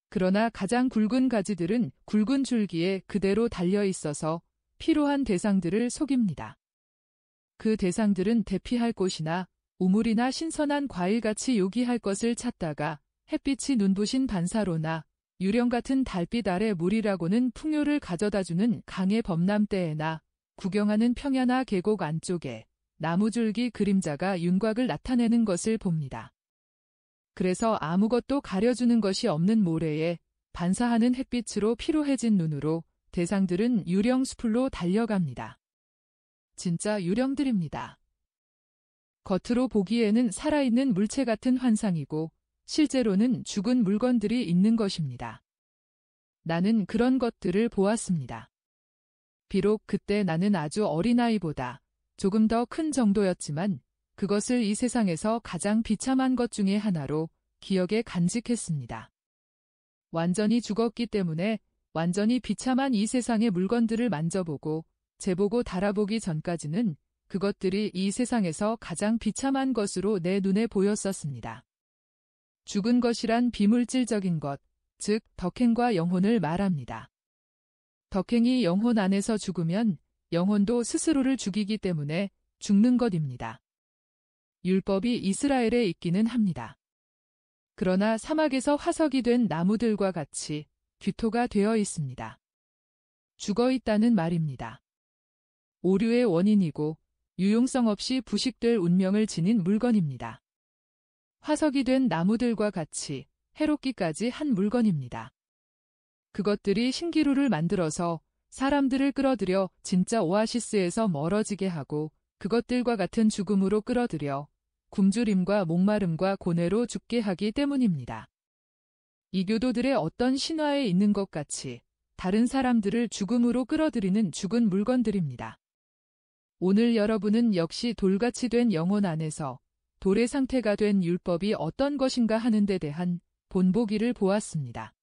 그러나 가장 굵은 가지들은 굵은 줄기에 그대로 달려 있어서 필요한 대상들을 속입니다. 그 대상들은 대피할 곳이나 우물이나 신선한 과일같이 요기할 것을 찾다가 햇빛이 눈부신 반사로나 유령 같은 달빛 아래 물이라고는 풍요를 가져다주는 강의 범람대에나 구경하는 평야나 계곡 안쪽에 나무줄기 그림자가 윤곽을 나타내는 것을 봅니다. 그래서 아무것도 가려주는 것이 없는 모래에 반사하는 햇빛으로 피로해진 눈으로 대상들은 유령 수풀로 달려갑니다. 진짜 유령들입니다. 겉으로 보기에는 살아있는 물체 같은 환상이고 실제로는 죽은 물건들이 있는 것입니다. 나는 그런 것들을 보았습니다. 비록 그때 나는 아주 어린아이보다 조금 더 큰 정도였지만 그것을 이 세상에서 가장 비참한 것 중에 하나로 기억에 간직했습니다. 완전히 죽었기 때문에 완전히 비참한 이 세상의 물건들을 만져보고 재보고 달아보기 전까지는 그것들이 이 세상에서 가장 비참한 것으로 내 눈에 보였었습니다. 죽은 것이란 비물질적인 것, 즉 덕행과 영혼을 말합니다. 덕행이 영혼 안에서 죽으면 영혼도 스스로를 죽이기 때문에 죽는 것입니다. 율법이 이스라엘에 있기는 합니다. 그러나 사막에서 화석이 된 나무들과 같이 귀토가 되어 있습니다. 죽어 있다는 말입니다. 오류의 원인이고 유용성 없이 부식될 운명을 지닌 물건입니다. 화석이 된 나무들과 같이 해롭기까지 한 물건입니다. 그것들이 신기루를 만들어서 사람들을 끌어들여 진짜 오아시스에서 멀어지게 하고 그것들과 같은 죽음으로 끌어들여 굶주림과 목마름과 고뇌로 죽게 하기 때문입니다. 이교도들의 어떤 신화에 있는 것 같이 다른 사람들을 죽음으로 끌어들이는 죽은 물건들입니다. 오늘 여러분은 역시 돌같이 된 영혼 안에서 돌의 상태가 된 율법이 어떤 것인가 하는 데 대한 본보기를 보았습니다.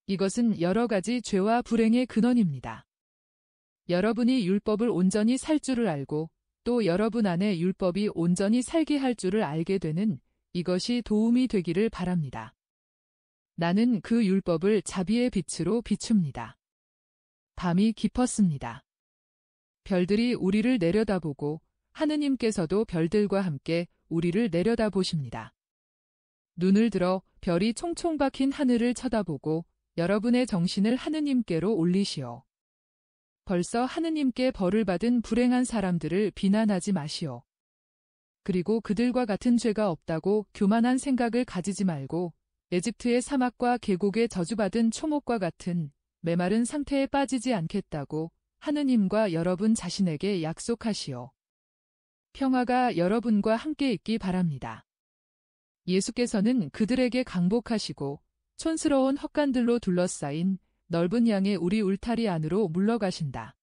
이것은 여러 가지 죄와 불행의 근원입니다. 여러분이 율법을 온전히 살 줄을 알고 또 여러분 안에 율법이 온전히 살게 할 줄을 알게 되는 이것이 도움이 되기를 바랍니다. 나는 그 율법을 자비의 빛으로 비춥니다. 밤이 깊었습니다. 별들이 우리를 내려다보고 하느님께서도 별들과 함께 우리를 내려다보십니다. 눈을 들어 별이 총총 박힌 하늘을 쳐다보고 여러분의 정신을 하느님께로 올리시오. 벌써 하느님께 벌을 받은 불행한 사람들을 비난하지 마시오. 그리고 그들과 같은 죄가 없다고 교만한 생각을 가지지 말고 에집트의 사막과 계곡에 저주받은 초목과 같은 메마른 상태에 빠지지 않겠다고 하느님과 여러분 자신에게 약속하시오. 평화가 여러분과 함께 있기 바랍니다. 예수께서는 그들에게 강복하시고 촌스러운 헛간들로 둘러싸인 넓은 양의 우리 울타리 안으로 물러가신다.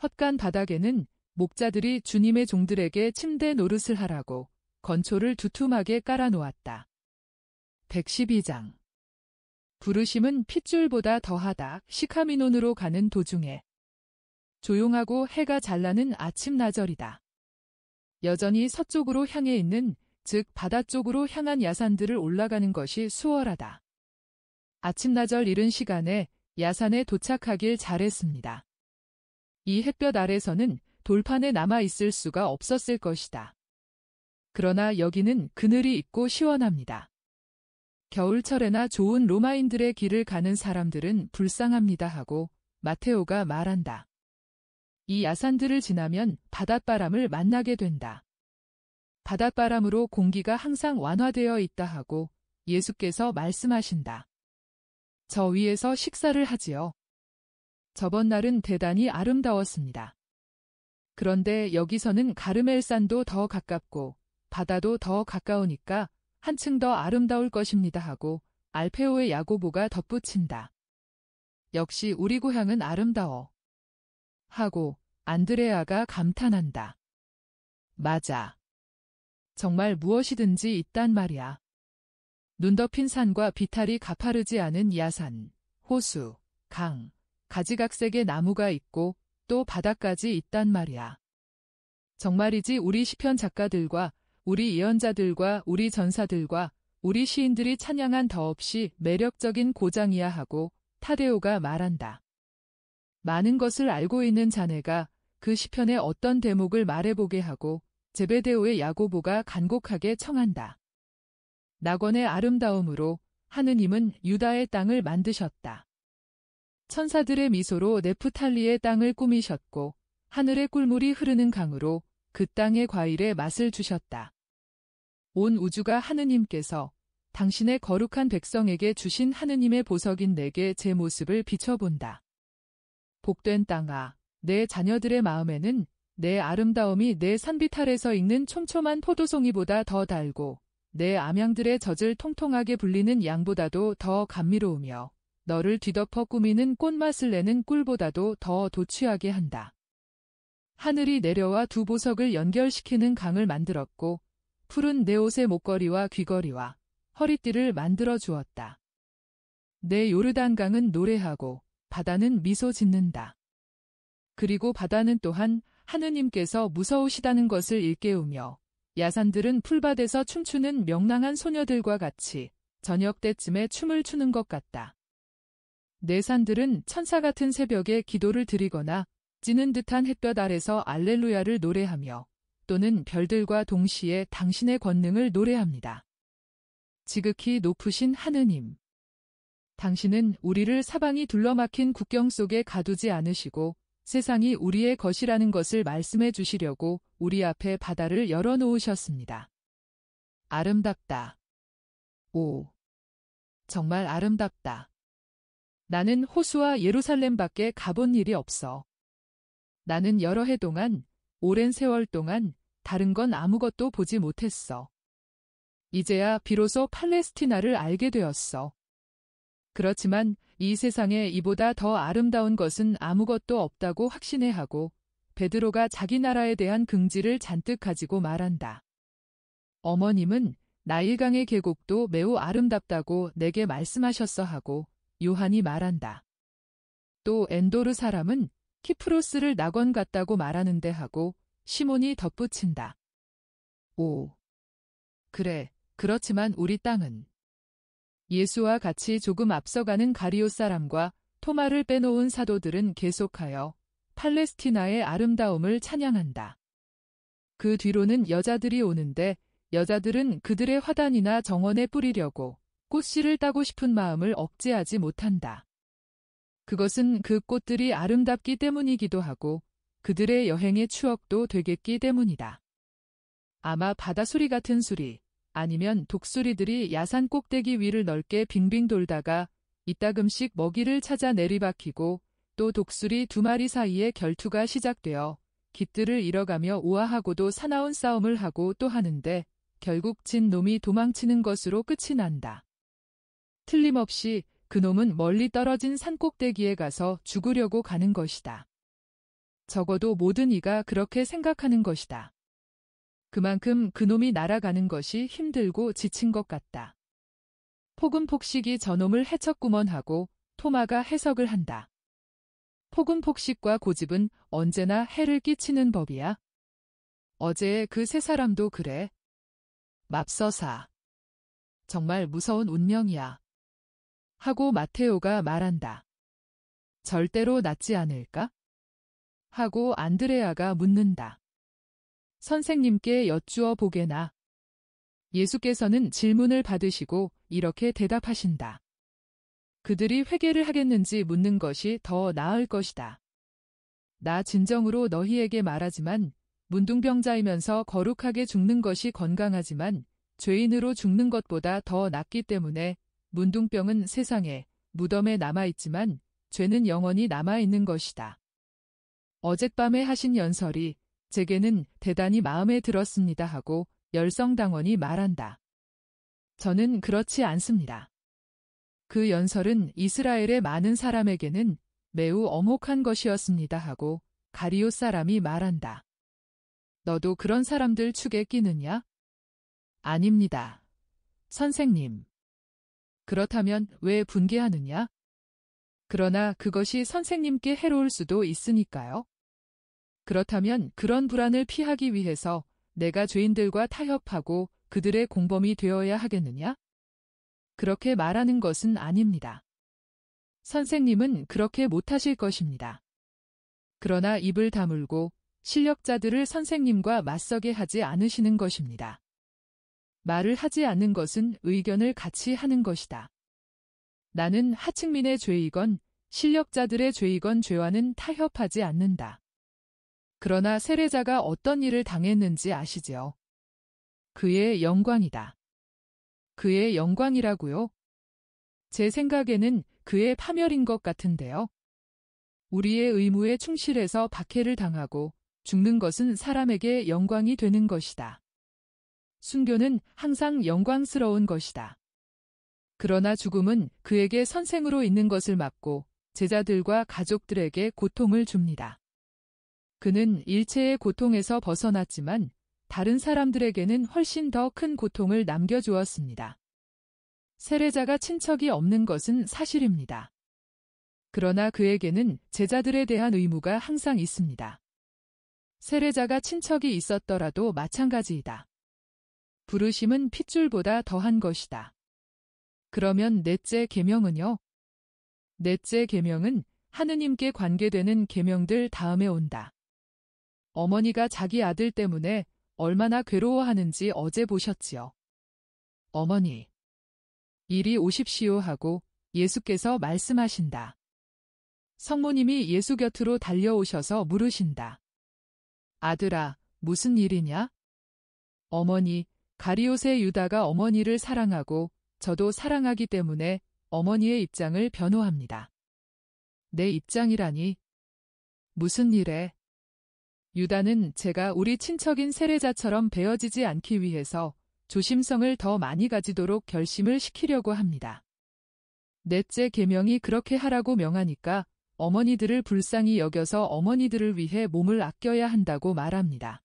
헛간 바닥에는 목자들이 주님의 종들에게 침대 노릇을 하라고 건초를 두툼하게 깔아놓았다. 112장. 부르심은 핏줄보다 더하다. 시카미논으로 가는 도중에 조용하고 해가 잘 나는 아침 나절이다. 여전히 서쪽으로 향해 있는, 즉 바다 쪽으로 향한 야산들을 올라가는 것이 수월하다. 아침나절 이른 시간에 야산에 도착하길 잘했습니다. 이 햇볕 아래서는 돌판에 남아 있을 수가 없었을 것이다. 그러나 여기는 그늘이 있고 시원합니다. 겨울철에나 좋은 로마인들의 길을 가는 사람들은 불쌍합니다 하고 마테오가 말한다. 이 야산들을 지나면 바닷바람을 만나게 된다. 바닷바람으로 공기가 항상 완화되어 있다 하고 예수께서 말씀하신다. 저 위에서 식사를 하지요. 저번 날은 대단히 아름다웠습니다. 그런데 여기서는 가르멜산도 더 가깝고 바다도 더 가까우니까 한층 더 아름다울 것입니다 하고 알페오의 야고보가 덧붙인다. 역시 우리 고향은 아름다워. 하고 안드레아가 감탄한다. 맞아. 정말 무엇이든지 있단 말이야. 눈 덮인 산과 비탈이 가파르지 않은 야산, 호수, 강, 가지각색의 나무가 있고 또 바다까지 있단 말이야. 정말이지 우리 시편 작가들과 우리 예언자들과 우리 전사들과 우리 시인들이 찬양한 더없이 매력적인 고장이야 하고 타데오가 말한다. 많은 것을 알고 있는 자네가 그 시편의 어떤 대목을 말해보게 하고 제베데오의 야고보가 간곡하게 청한다. 낙원의 아름다움으로 하느님은 유다의 땅을 만드셨다. 천사들의 미소로 네프탈리의 땅을 꾸미셨고 하늘의 꿀물이 흐르는 강으로 그 땅의 과일에 맛을 주셨다. 온 우주가 하느님께서 당신의 거룩한 백성에게 주신 하느님의 보석인 내게 제 모습을 비춰본다. 복된 땅아, 내 자녀들의 마음에는 내 아름다움이 내 산비탈에서 익는 촘촘한 포도송이보다 더 달고 내 암양들의 젖을 통통하게 불리는 양보다도 더 감미로우며 너를 뒤덮어 꾸미는 꽃맛을 내는 꿀보다도 더 도취하게 한다. 하늘이 내려와 두 보석을 연결시키는 강을 만들었고 푸른 내 옷의 목걸이와 귀걸이와 허리띠를 만들어 주었다. 내 요르단강은 노래하고 바다는 미소 짓는다. 그리고 바다는 또한 하느님께서 무서우시다는 것을 일깨우며 야산들은 풀밭에서 춤추는 명랑한 소녀들과 같이 저녁 때쯤에 춤을 추는 것 같다. 내 산들은 천사 같은 새벽에 기도를 드리거나 찌는 듯한 햇볕 아래서 알렐루야를 노래하며 또는 별들과 동시에 당신의 권능을 노래합니다. 지극히 높으신 하느님. 당신은 우리를 사방이 둘러막힌 국경 속에 가두지 않으시고 세상이 우리의 것이라는 것을 말씀해 주시려고 우리 앞에 바다를 열어놓으셨습니다. 아름답다. 오, 정말 아름답다. 나는 호수와 예루살렘밖에 가본 일이 없어. 나는 여러 해 동안, 오랜 세월 동안 다른 건 아무것도 보지 못했어. 이제야 비로소 팔레스티나를 알게 되었어. 그렇지만 이 세상에 이보다 더 아름다운 것은 아무것도 없다고 확신해 하고 베드로가 자기 나라에 대한 긍지를 잔뜩 가지고 말한다. 어머님은 나일강의 계곡도 매우 아름답다고 내게 말씀하셨어 하고 요한이 말한다. 또 엔도르 사람은 키프로스를 낙원 같다고 말하는데 하고 시몬이 덧붙인다. 오, 그래, 그렇지만 우리 땅은 예수와 같이 조금 앞서가는 가리오 사람과 토마를 빼놓은 사도들은 계속하여 팔레스티나의 아름다움을 찬양한다. 그 뒤로는 여자들이 오는데 여자들은 그들의 화단이나 정원에 뿌리려고 꽃씨를 따고 싶은 마음을 억제하지 못한다. 그것은 그 꽃들이 아름답기 때문이기도 하고 그들의 여행의 추억도 되겠기 때문이다. 아마 바다수리 같은 수리, 아니면 독수리들이 야산 꼭대기 위를 넓게 빙빙 돌다가 이따금씩 먹이를 찾아 내리박히고 또 독수리 두 마리 사이에 결투가 시작되어 깃들을 잃어가며 우아하고도 사나운 싸움을 하고 또 하는데 결국 진 놈이 도망치는 것으로 끝이 난다. 틀림없이 그놈은 멀리 떨어진 산 꼭대기에 가서 죽으려고 가는 것이다. 적어도 모든 이가 그렇게 생각하는 것이다. 그만큼 그놈이 날아가는 것이 힘들고 지친 것 같다. 폭음폭식이 저놈을 해쳤구먼 하고 토마가 해석을 한다. 폭음폭식과 고집은 언제나 해를 끼치는 법이야. 어제의 그 세 사람도 그래. 맙서사. 정말 무서운 운명이야. 하고 마테오가 말한다. 절대로 낫지 않을까? 하고 안드레아가 묻는다. 선생님께 여쭈어 보게나. 예수께서는 질문을 받으시고 이렇게 대답하신다. 그들이 회개를 하겠는지 묻는 것이 더 나을 것이다. 나 진정으로 너희에게 말하지만 문둥병자이면서 거룩하게 죽는 것이 건강하지만 죄인으로 죽는 것보다 더 낫기 때문에 문둥병은 세상에 무덤에 남아있지만 죄는 영원히 남아있는 것이다. 어젯밤에 하신 연설이 제게는 대단히 마음에 들었습니다 하고 열성당원이 말한다. 저는 그렇지 않습니다. 그 연설은 이스라엘의 많은 사람에게는 매우 엄혹한 것이었습니다 하고 가리오 사람이 말한다. 너도 그런 사람들 축에 끼느냐? 아닙니다. 선생님. 그렇다면 왜 분개하느냐? 그러나 그것이 선생님께 해로울 수도 있으니까요. 그렇다면 그런 불안을 피하기 위해서 내가 죄인들과 타협하고 그들의 공범이 되어야 하겠느냐? 그렇게 말하는 것은 아닙니다. 선생님은 그렇게 못하실 것입니다. 그러나 입을 다물고 실력자들을 선생님과 맞서게 하지 않으시는 것입니다. 말을 하지 않는 것은 의견을 같이 하는 것이다. 나는 하층민의 죄이건 실력자들의 죄이건 죄와는 타협하지 않는다. 그러나 세례자가 어떤 일을 당했는지 아시지요? 그의 영광이다. 그의 영광이라고요? 제 생각에는 그의 파멸인 것 같은데요. 우리의 의무에 충실해서 박해를 당하고 죽는 것은 사람에게 영광이 되는 것이다. 순교는 항상 영광스러운 것이다. 그러나 죽음은 그에게 선생으로 있는 것을 막고 제자들과 가족들에게 고통을 줍니다. 그는 일체의 고통에서 벗어났지만 다른 사람들에게는 훨씬 더 큰 고통을 남겨주었습니다. 세례자가 친척이 없는 것은 사실입니다. 그러나 그에게는 제자들에 대한 의무가 항상 있습니다. 세례자가 친척이 있었더라도 마찬가지이다. 부르심은 핏줄보다 더한 것이다. 그러면 넷째 계명은요? 넷째 계명은 하느님께 관계되는 계명들 다음에 온다. 어머니가 자기 아들 때문에 얼마나 괴로워하는지 어제 보셨지요. 어머니, 이리 오십시오 하고 예수께서 말씀하신다. 성모님이 예수 곁으로 달려오셔서 물으신다. 아들아, 무슨 일이냐? 어머니, 가리옷의 유다가 어머니를 사랑하고 저도 사랑하기 때문에 어머니의 입장을 변호합니다. 내 입장이라니? 무슨 일에? 유다는 제가 우리 친척인 세례자처럼 베어지지 않기 위해서 조심성을 더 많이 가지도록 결심을 시키려고 합니다. 넷째 계명이 그렇게 하라고 명하니까 어머니들을 불쌍히 여겨서 어머니들을 위해 몸을 아껴야 한다고 말합니다.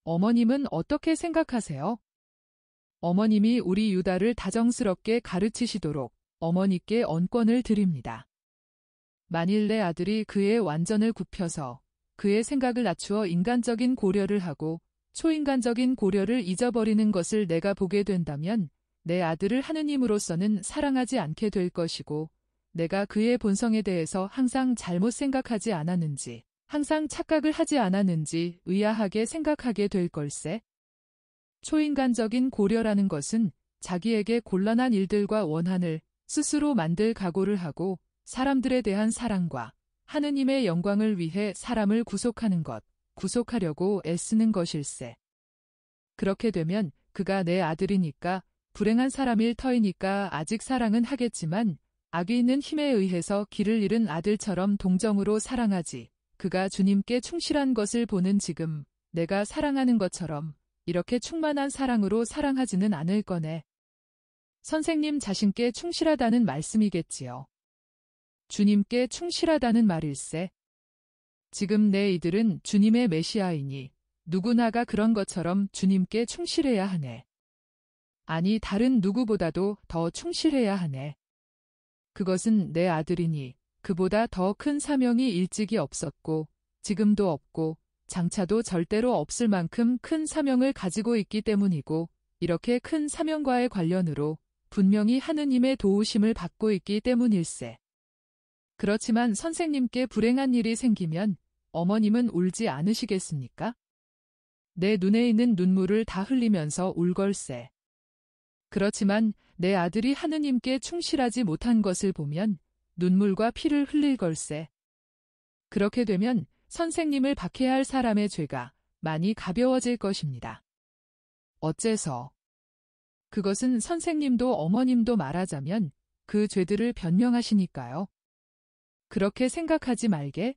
어머님은 어떻게 생각하세요? 어머님이 우리 유다를 다정스럽게 가르치시도록 어머니께 언권을 드립니다. 만일 내 아들이 그의 완전을 굽혀서 그의 생각을 낮추어 인간적인 고려를 하고 초인간적인 고려를 잊어버리는 것을 내가 보게 된다면 내 아들을 하느님으로서는 사랑하지 않게 될 것이고 내가 그의 본성에 대해서 항상 잘못 생각하지 않았는지 항상 착각을 하지 않았는지 의아하게 생각하게 될 걸세. 초인간적인 고려라는 것은 자기에게 곤란한 일들과 원한을 스스로 만들 각오를 하고 사람들에 대한 사랑과 하느님의 영광을 위해 사람을 구속하는 것, 구속하려고 애쓰는 것일세. 그렇게 되면 그가 내 아들이니까 불행한 사람일 터이니까 아직 사랑은 하겠지만 악이 있는 힘에 의해서 길을 잃은 아들처럼 동정으로 사랑하지 그가 주님께 충실한 것을 보는 지금 내가 사랑하는 것처럼 이렇게 충만한 사랑으로 사랑하지는 않을 거네. 선생님 자신께 충실하다는 말씀이겠지요. 주님께 충실하다는 말일세. 지금 내 이들은 주님의 메시아이니 누구나가 그런 것처럼 주님께 충실해야 하네. 아니 다른 누구보다도 더 충실해야 하네. 그것은 내 아들이니 그보다 더 큰 사명이 일찍이 없었고 지금도 없고 장차도 절대로 없을 만큼 큰 사명을 가지고 있기 때문이고 이렇게 큰 사명과의 관련으로 분명히 하느님의 도우심을 받고 있기 때문일세. 그렇지만 선생님께 불행한 일이 생기면 어머님은 울지 않으시겠습니까? 내 눈에 있는 눈물을 다 흘리면서 울걸세. 그렇지만 내 아들이 하느님께 충실하지 못한 것을 보면 눈물과 피를 흘릴 걸세. 그렇게 되면 선생님을 박해할 사람의 죄가 많이 가벼워질 것입니다. 어째서? 그것은 선생님도 어머님도 말하자면 그 죄들을 변명하시니까요. 그렇게 생각하지 말게.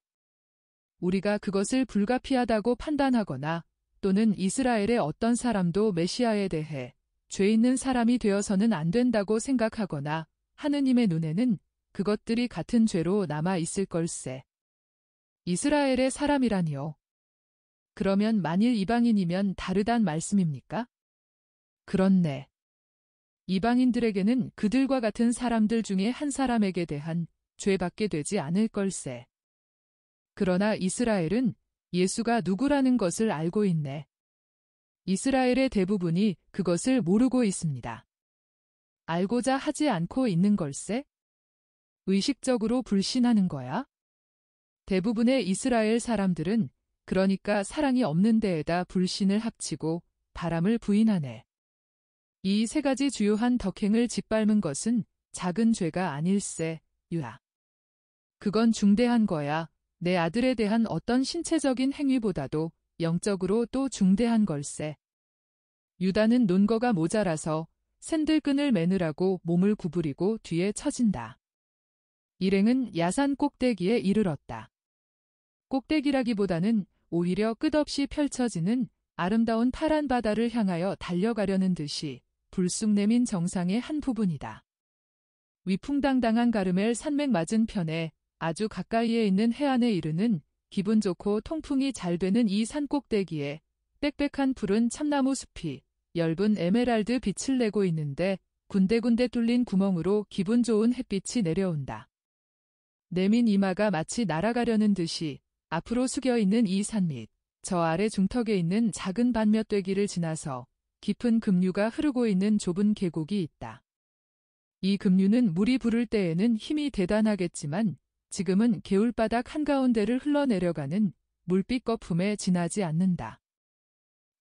우리가 그것을 불가피하다고 판단하거나 또는 이스라엘의 어떤 사람도 메시아에 대해 죄 있는 사람이 되어서는 안 된다고 생각하거나 하느님의 눈에는 그것들이 같은 죄로 남아 있을 걸세. 이스라엘의 사람이라니요. 그러면 만일 이방인이면 다르단 말씀입니까? 그렇네. 이방인들에게는 그들과 같은 사람들 중에 한 사람에게 대한 죄밖에 되지 않을 걸세. 그러나 이스라엘은 예수가 누구라는 것을 알고 있네. 이스라엘의 대부분이 그것을 모르고 있습니다. 알고자 하지 않고 있는 걸세? 의식적으로 불신하는 거야? 대부분의 이스라엘 사람들은 그러니까 사랑이 없는 데에다 불신을 합치고 바람을 부인하네. 이 세 가지 주요한 덕행을 짓밟은 것은 작은 죄가 아닐세, 유아. 그건 중대한 거야. 내 아들에 대한 어떤 신체적인 행위보다도 영적으로 또 중대한 걸세. 유다는 논거가 모자라서 샌들끈을 매느라고 몸을 구부리고 뒤에 처진다. 일행은 야산 꼭대기에 이르렀다. 꼭대기라기보다는 오히려 끝없이 펼쳐지는 아름다운 파란 바다를 향하여 달려가려는 듯이 불쑥 내민 정상의 한 부분이다. 위풍당당한 가르멜 산맥 맞은편에 아주 가까이에 있는 해안에 이르는 기분 좋고 통풍이 잘 되는 이 산 꼭대기에 빽빽한 푸른 참나무 숲이 엷은 에메랄드 빛을 내고 있는데 군데군데 뚫린 구멍으로 기분 좋은 햇빛이 내려온다. 내민 이마가 마치 날아가려는 듯이 앞으로 숙여 있는 이 산 밑, 저 아래 중턱에 있는 작은 반몇되기를 지나서 깊은 급류가 흐르고 있는 좁은 계곡이 있다. 이 급류는 물이 부를 때에는 힘이 대단하겠지만 지금은 개울바닥 한가운데를 흘러내려가는 물빛 거품에 지나지 않는다.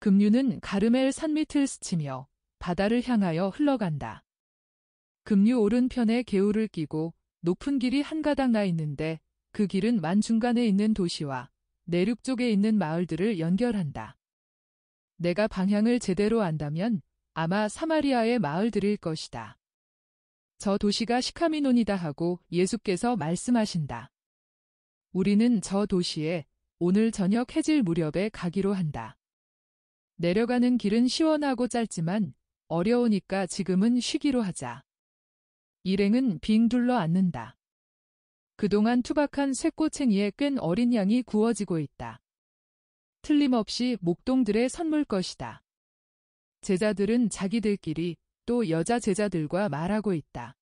급류는 가르멜 산밑을 스치며 바다를 향하여 흘러간다. 급류 오른편에 개울을 끼고 높은 길이 한 가닥 나 있는데 그 길은 만중간에 있는 도시와 내륙 쪽에 있는 마을들을 연결한다. 내가 방향을 제대로 안다면 아마 사마리아의 마을들일 것이다. 저 도시가 시카미논이다 하고 예수께서 말씀하신다. 우리는 저 도시에 오늘 저녁 해질 무렵에 가기로 한다. 내려가는 길은 시원하고 짧지만 어려우니까 지금은 쉬기로 하자. 일행은 빙 둘러 앉는다. 그동안 투박한 쇠꼬챙이에 꽤 어린 양이 구워지고 있다. 틀림없이 목동들의 선물 것이다. 제자들은 자기들끼리 또 여자 제자들과 말하고 있다.